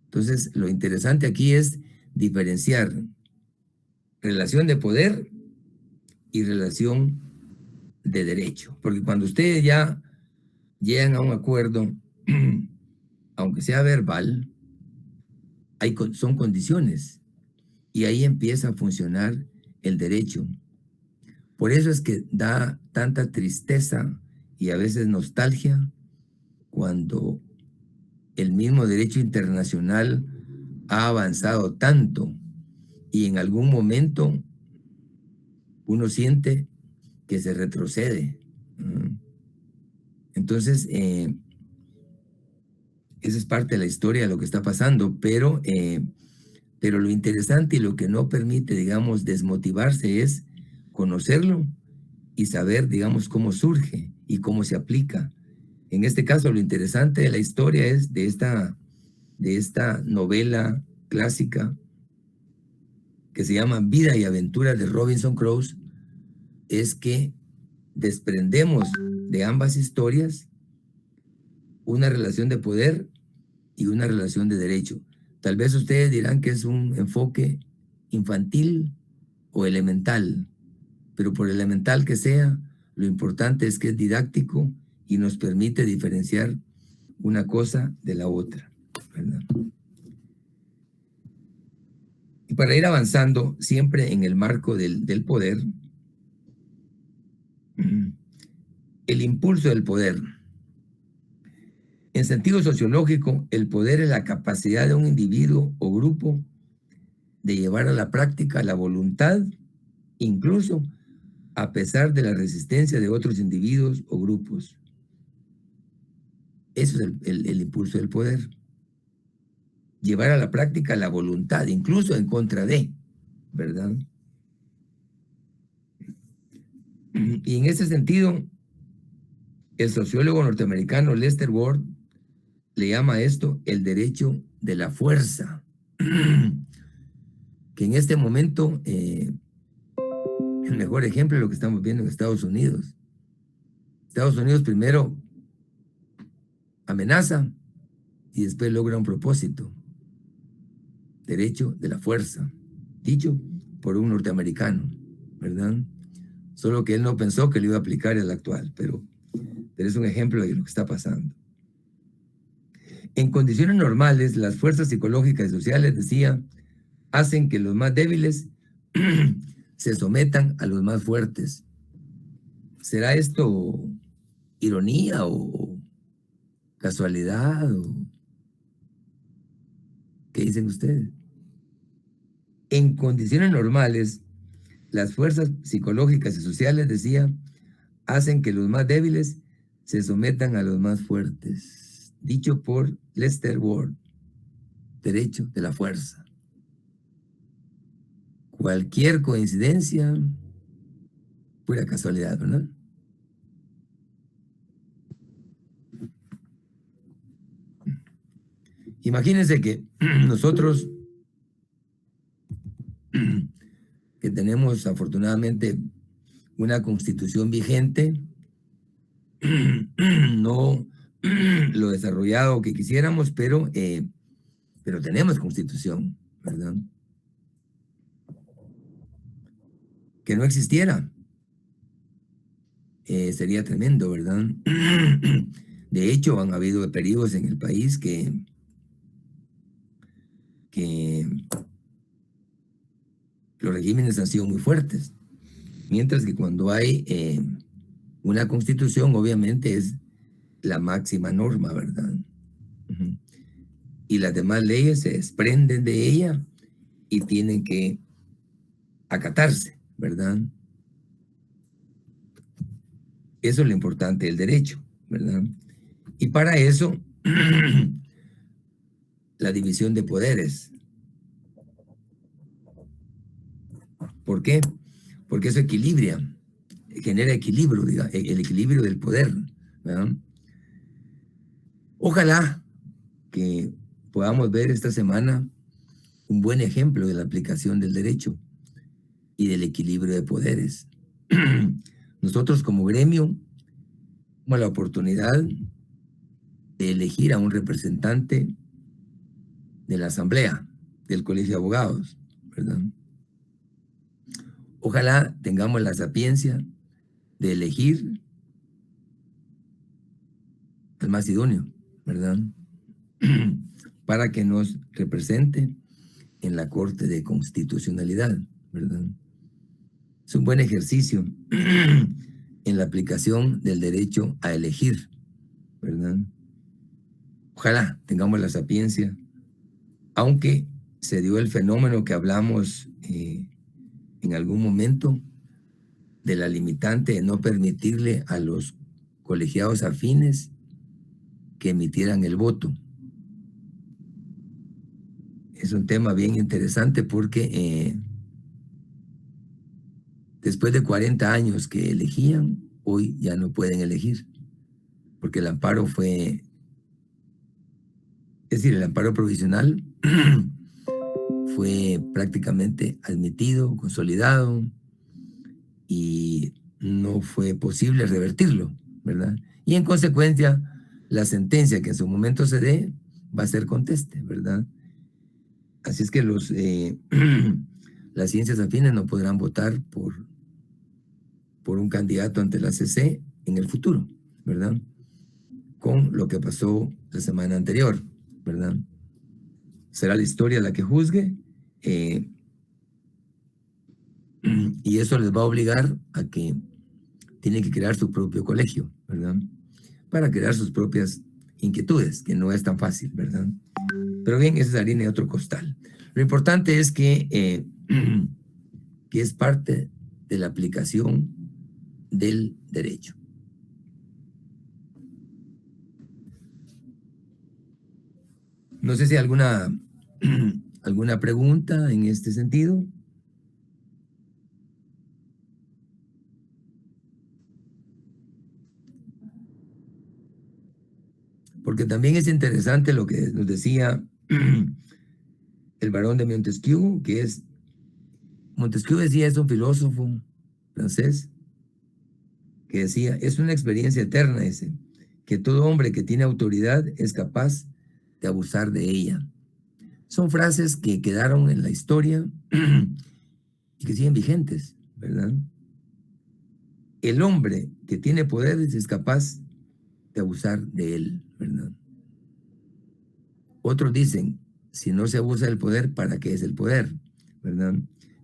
Entonces, lo interesante aquí es diferenciar relación de poder y relación de derecho, porque cuando ustedes ya llegan a un acuerdo, aunque sea verbal, son condiciones y ahí empieza a funcionar el derecho. Por eso es que da tanta tristeza y a veces nostalgia cuando el mismo derecho internacional ha avanzado tanto y en algún momento uno siente que se retrocede. Entonces, esa es parte de la historia de lo que está pasando, pero lo interesante y lo que no permite, digamos, desmotivarse es conocerlo y saber, digamos, cómo surge y cómo se aplica. En este caso, lo interesante de la historia es de esta novela clásica que se llama Vida y Aventuras de Robinson Crusoe, es que desprendemos de ambas historias una relación de poder y una relación de derecho. Tal vez ustedes dirán que es un enfoque infantil o elemental, pero por elemental que sea, lo importante es que es didáctico y nos permite diferenciar una cosa de la otra, ¿verdad? Y para ir avanzando siempre en el marco del poder, el impulso del poder. En sentido sociológico, el poder es la capacidad de un individuo o grupo de llevar a la práctica la voluntad, incluso a pesar de la resistencia de otros individuos o grupos. Eso es el impulso del poder. Llevar a la práctica la voluntad, incluso en contra de, ¿verdad? Y en ese sentido, el sociólogo norteamericano Lester Ward le llama a esto el derecho de la fuerza, que en este momento el mejor ejemplo es lo que estamos viendo en Estados Unidos. Estados Unidos primero amenaza y después logra un propósito. Derecho de la fuerza, dicho por un norteamericano, ¿verdad? Solo que él no pensó que lo iba a aplicar al actual, pero es un ejemplo de lo que está pasando. En condiciones normales, las fuerzas psicológicas y sociales, decía, hacen que los más débiles se sometan a los más fuertes. ¿Será esto ironía o casualidad? ¿Qué dicen ustedes? En condiciones normales, las fuerzas psicológicas y sociales, decía, hacen que los más débiles se sometan a los más fuertes. Dicho por Lester Ward, derecho de la fuerza. Cualquier coincidencia, pura casualidad, ¿verdad? Imagínense que nosotros, que tenemos afortunadamente una constitución vigente, no lo desarrollado que quisiéramos, pero tenemos constitución, ¿verdad? Que no existiera, sería tremendo, ¿verdad? De hecho, han habido periodos en el país que los regímenes han sido muy fuertes, mientras que cuando hay una constitución, obviamente es la máxima norma, ¿verdad? Y las demás leyes se desprenden de ella y tienen que acatarse, ¿verdad? Eso es lo importante del derecho, ¿verdad? Y para eso, la división de poderes. ¿Por qué? Porque eso equilibra, genera equilibrio, diga, el equilibrio del poder, ¿verdad? Ojalá que podamos ver esta semana un buen ejemplo de la aplicación del derecho y del equilibrio de poderes. Nosotros como gremio tenemos la oportunidad de elegir a un representante de la asamblea del Colegio de Abogados, ¿verdad? Ojalá tengamos la sapiencia de elegir al más idóneo, ¿verdad? Para que nos represente en la Corte de Constitucionalidad, ¿verdad? Es un buen ejercicio en la aplicación del derecho a elegir, ¿verdad? Ojalá tengamos la sapiencia, aunque se dio el fenómeno que hablamos en algún momento de la limitante de no permitirle a los colegiados afines que emitieran el voto. Es un tema bien interesante porque después de 40 años que elegían, hoy ya no pueden elegir, porque el amparo fue, es decir, el amparo provisional fue prácticamente admitido, consolidado, y no fue posible revertirlo, ¿verdad? Y en consecuencia, la sentencia que en su momento se dé va a ser conteste, ¿verdad? Así es que las ciencias afines no podrán votar por un candidato ante la CC en el futuro, ¿verdad? Con lo que pasó la semana anterior, ¿verdad? Será la historia la que juzgue, y eso les va a obligar a que tienen que crear su propio colegio, ¿verdad? Para crear sus propias inquietudes, que no es tan fácil, ¿verdad? Pero bien, esa es harina de otro costal. Lo importante es que es parte de la aplicación del derecho. No sé si hay alguna pregunta en este sentido. Porque también es interesante lo que nos decía el barón de Montesquieu, Montesquieu decía, es un filósofo francés, que decía, es una experiencia eterna, dice, que todo hombre que tiene autoridad es capaz de abusar de ella. Son frases que quedaron en la historia y que siguen vigentes, ¿verdad? El hombre que tiene poderes es capaz de abusar de él, ¿verdad? Otros dicen, si no se abusa del poder, ¿para qué es el poder? ¿Verdad?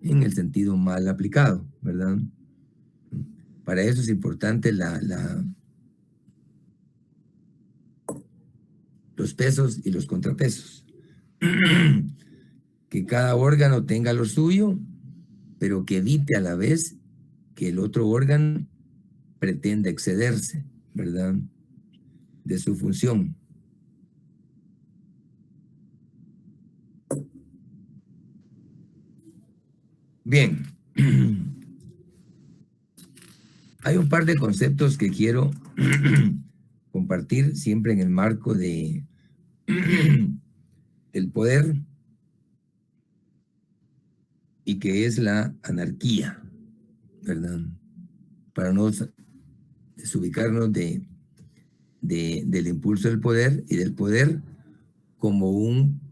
En el sentido mal aplicado, ¿verdad? Para eso es importante los pesos y los contrapesos. Que cada órgano tenga lo suyo, pero que evite a la vez que el otro órgano pretenda excederse, ¿verdad? De su función. Bien. Hay un par de conceptos que quiero compartir siempre en el marco del poder, y que es la anarquía, ¿verdad? Para no desubicarnos del impulso del poder y del poder como un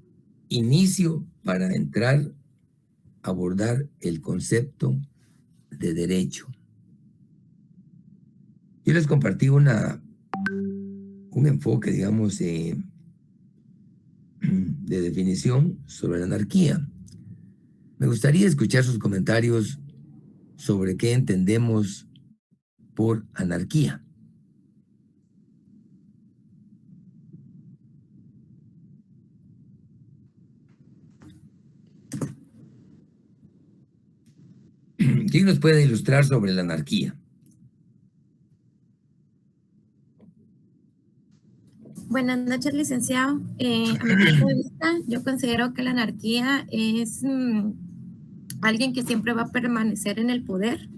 inicio para entrar a abordar el concepto de derecho. Yo les compartí un enfoque, digamos, de definición sobre la anarquía. Me gustaría escuchar sus comentarios sobre qué entendemos por anarquía. ¿Quién nos puede ilustrar sobre la anarquía? Buenas noches, licenciado. A mi punto de vista, yo considero que la anarquía es alguien que siempre va a permanecer en el poder.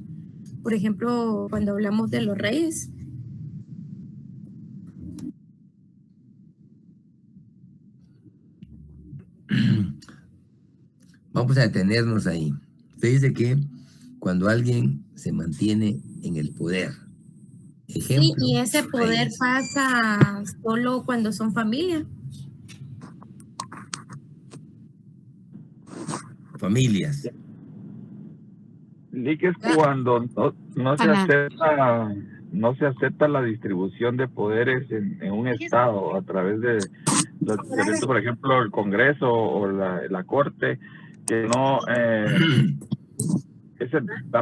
Por ejemplo, cuando hablamos de los reyes. Vamos a detenernos ahí. Usted dice que cuando alguien se mantiene en el poder. Ejemplo, sí, y ese poder reyes. pasa solo cuando son familia. Familias. Lick, es cuando no se acepta la distribución de poderes en un estado a través de los diferentes, por ejemplo, el Congreso o la Corte, que no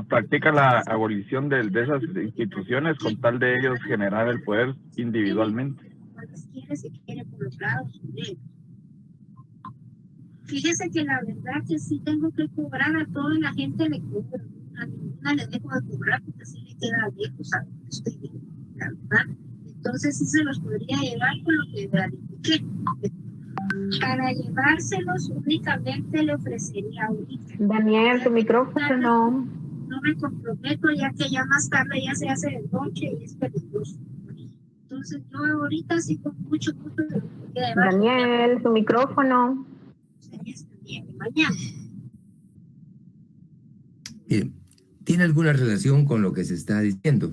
practica la abolición de esas instituciones con tal de ellos generar el poder individualmente. Fíjese que la verdad que sí tengo que cobrar, a toda la gente le cobro, a ninguna le dejo de cobrar porque sí le queda viejo, ¿sabes? Estoy bien, la verdad. Entonces sí se los podría llevar con lo que verifiqué. Para llevárselos únicamente le ofrecería ahorita. Daniel, tu micrófono. No me comprometo, ya que ya más tarde ya se hace de noche y es peligroso. Entonces yo ahorita sí con mucho gusto se los podría llevar. Daniel, tu micrófono. Mañana. Tiene alguna relación con lo que se está diciendo,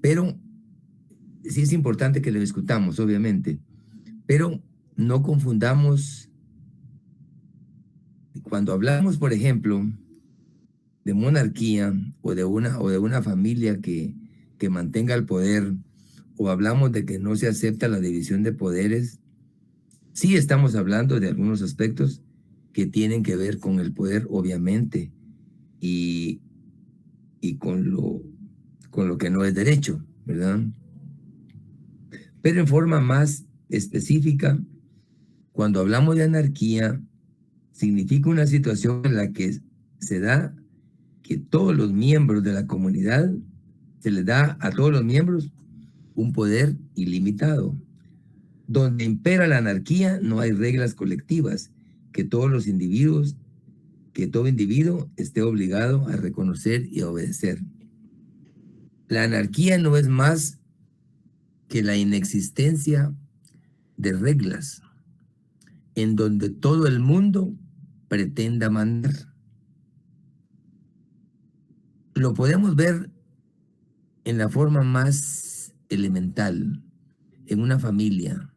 pero sí es importante que lo discutamos, obviamente, pero no confundamos. Cuando hablamos, por ejemplo, de monarquía o de una familia que mantenga el poder, o hablamos de que no se acepta la división de poderes, sí estamos hablando de algunos aspectos que tienen que ver con el poder, obviamente, y con lo que no es derecho, ¿verdad? Pero en forma más específica, cuando hablamos de anarquía, significa una situación en la que se da que todos los miembros de la comunidad se les da a todos los miembros un poder ilimitado. Donde impera la anarquía, no hay reglas colectivas que todo individuo esté obligado a reconocer y a obedecer. La anarquía no es más que la inexistencia de reglas en donde todo el mundo pretenda mandar. Lo podemos ver en la forma más elemental, en una familia.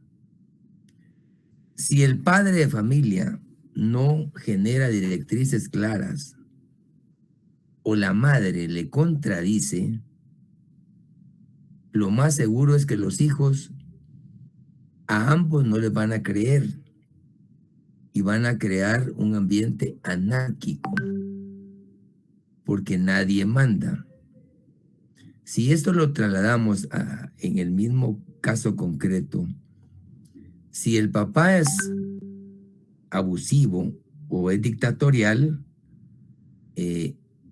Si el padre de familia no genera directrices claras o la madre le contradice, lo más seguro es que los hijos a ambos no les van a creer y van a crear un ambiente anárquico porque nadie manda. Si esto lo trasladamos en el mismo caso concreto, si el papá es abusivo o es dictatorial,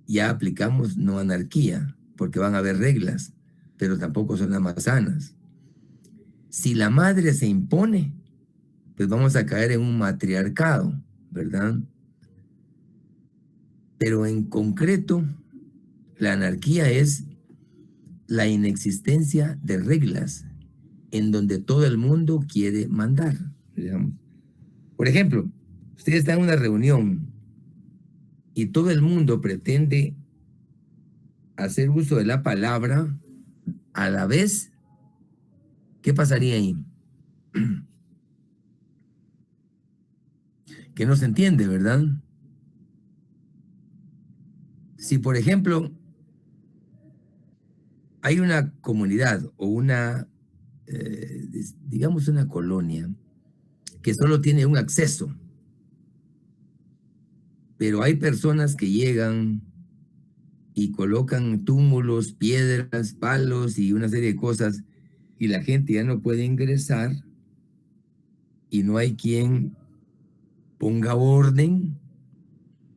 ya aplicamos no anarquía, porque van a haber reglas, pero tampoco son las más sanas. Si la madre se impone, pues vamos a caer en un matriarcado, ¿verdad? Pero en concreto, la anarquía es la inexistencia de reglas en donde todo el mundo quiere mandar, digamos. Por ejemplo, usted está en una reunión y todo el mundo pretende hacer uso de la palabra a la vez. ¿Qué pasaría ahí? Que no se entiende, ¿verdad? Si, por ejemplo, hay una comunidad o una, digamos una colonia, que solo tiene un acceso, pero hay personas que llegan y colocan túmulos, piedras, palos y una serie de cosas, y la gente ya no puede ingresar y no hay quien ponga orden,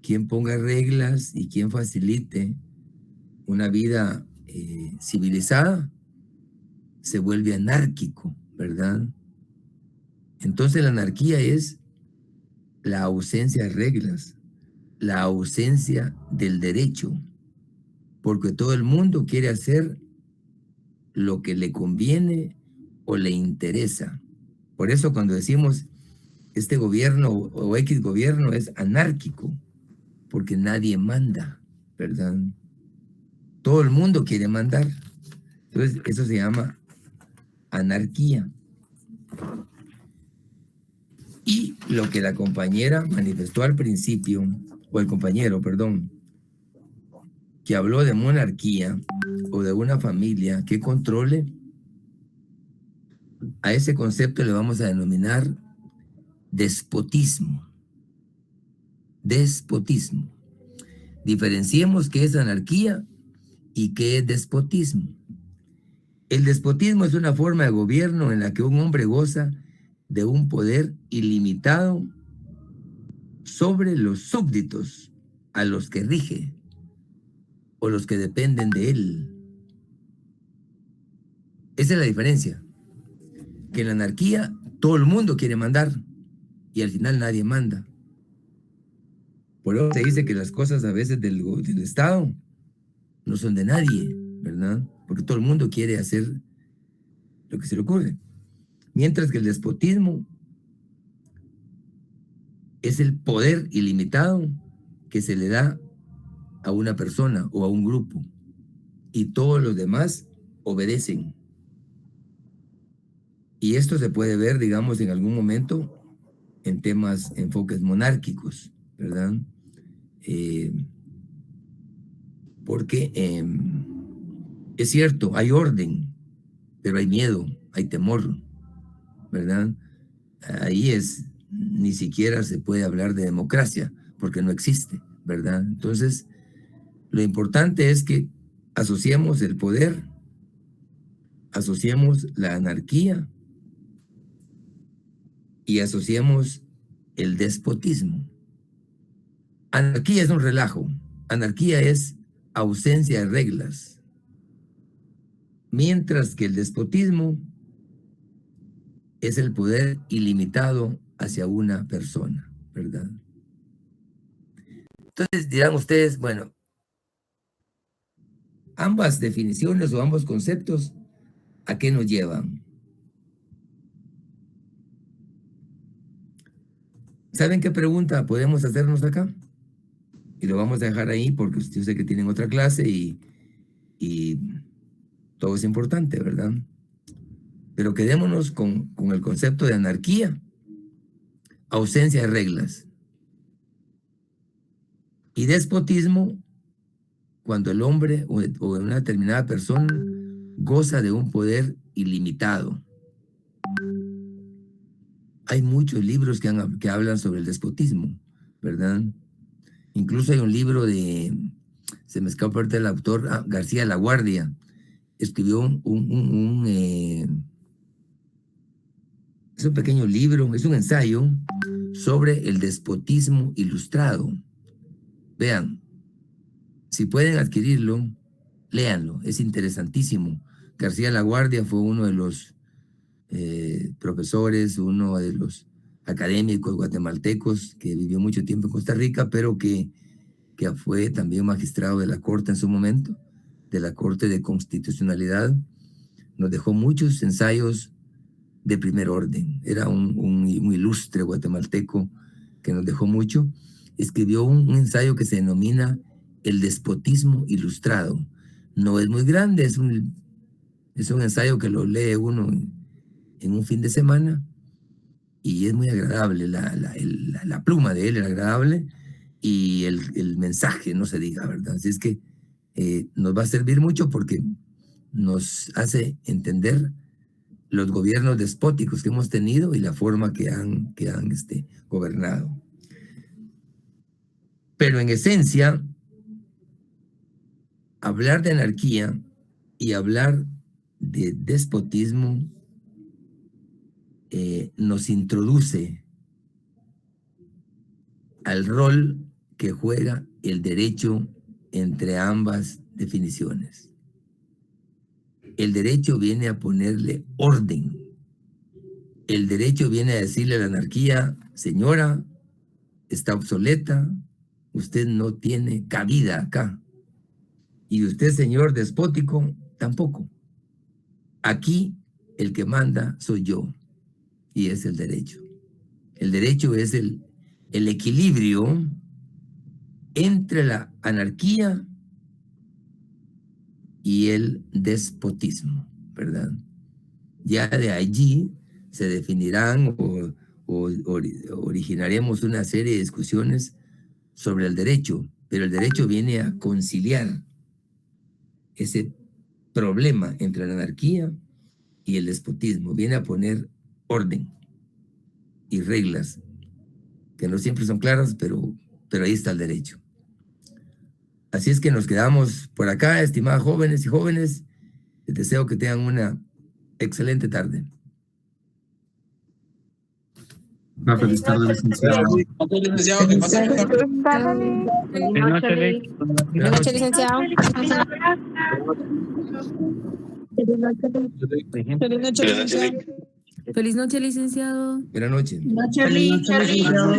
quien ponga reglas y quien facilite una vida civilizada, se vuelve anárquico, ¿verdad? Entonces la anarquía es la ausencia de reglas, la ausencia del derecho, porque todo el mundo quiere hacer lo que le conviene o le interesa. Por eso cuando decimos este gobierno o X gobierno es anárquico, porque nadie manda, ¿verdad? Todo el mundo quiere mandar. Entonces eso se llama anarquía. Y lo que la compañera manifestó al principio, o el compañero, perdón, que habló de monarquía o de una familia que controle, a ese concepto le vamos a denominar despotismo. Despotismo. Diferenciemos qué es anarquía y qué es despotismo. El despotismo es una forma de gobierno en la que un hombre goza de un poder ilimitado sobre los súbditos a los que rige o los que dependen de él. Esa es la diferencia. Que en la anarquía todo el mundo quiere mandar y al final nadie manda. Por eso se dice que las cosas a veces del Estado no son de nadie, ¿verdad? Porque todo el mundo quiere hacer lo que se le ocurre. Mientras que el despotismo es el poder ilimitado que se le da a una persona o a un grupo y todos los demás obedecen. Y esto se puede ver, digamos, en algún momento en temas, enfoques monárquicos, ¿verdad? Porque es cierto, hay orden, pero hay miedo, hay temor, ¿verdad? Ahí ni siquiera se puede hablar de democracia, porque no existe, ¿verdad? Entonces, lo importante es que asociemos el poder, asociemos la anarquía y asociemos el despotismo. Anarquía es un relajo, anarquía es ausencia de reglas, mientras que el despotismo es el poder ilimitado hacia una persona, ¿verdad? Entonces dirán ustedes, bueno, ambas definiciones o ambos conceptos, ¿a qué nos llevan? ¿Saben qué pregunta podemos hacernos acá? Y lo vamos a dejar ahí porque yo sé que tienen otra clase y todo es importante, ¿verdad? Pero quedémonos con el concepto de anarquía, ausencia de reglas. Y despotismo, cuando el hombre o una determinada persona goza de un poder ilimitado. Hay muchos libros que hablan sobre el despotismo, ¿verdad? Incluso hay un libro se me escapa ahorita el autor, García Laguardia, escribió es un pequeño libro, es un ensayo sobre el despotismo ilustrado. Vean, si pueden adquirirlo, léanlo, es interesantísimo. García Laguardia fue uno de los profesores, uno de los académicos guatemaltecos que vivió mucho tiempo en Costa Rica, pero que fue también magistrado de la Corte en su momento, de la Corte de Constitucionalidad. Nos dejó muchos ensayos de primer orden. Era un ilustre guatemalteco que nos dejó mucho. Escribió un ensayo que se denomina El despotismo ilustrado. No es muy grande, es un ensayo que lo lee uno en un fin de semana y es muy agradable. La pluma de él era agradable y el mensaje, no se diga, ¿verdad? Así es que nos va a servir mucho porque nos hace entender los gobiernos despóticos que hemos tenido y la forma que han gobernado. Pero en esencia, hablar de anarquía y hablar de despotismo nos introduce al rol que juega el derecho entre ambas definiciones. El derecho viene a ponerle orden. El derecho viene a decirle a la anarquía, señora, está obsoleta, usted no tiene cabida acá. Y usted, señor despótico, tampoco. Aquí el que manda soy yo. Y es el derecho. El derecho es el equilibrio entre la anarquía y el despotismo, ¿verdad? Ya de allí se definirán o originaremos una serie de discusiones sobre el derecho, pero el derecho viene a conciliar ese problema entre la anarquía y el despotismo, viene a poner orden y reglas que no siempre son claras, pero ahí está el derecho. Así es que nos quedamos por acá, estimadas jóvenes y jóvenes. Les deseo que tengan una excelente tarde. Una feliz tarde, licenciado. Buenas noches, licenciado. Feliz noche, licenciado. Buenas noches. Feliz noche, licenciado.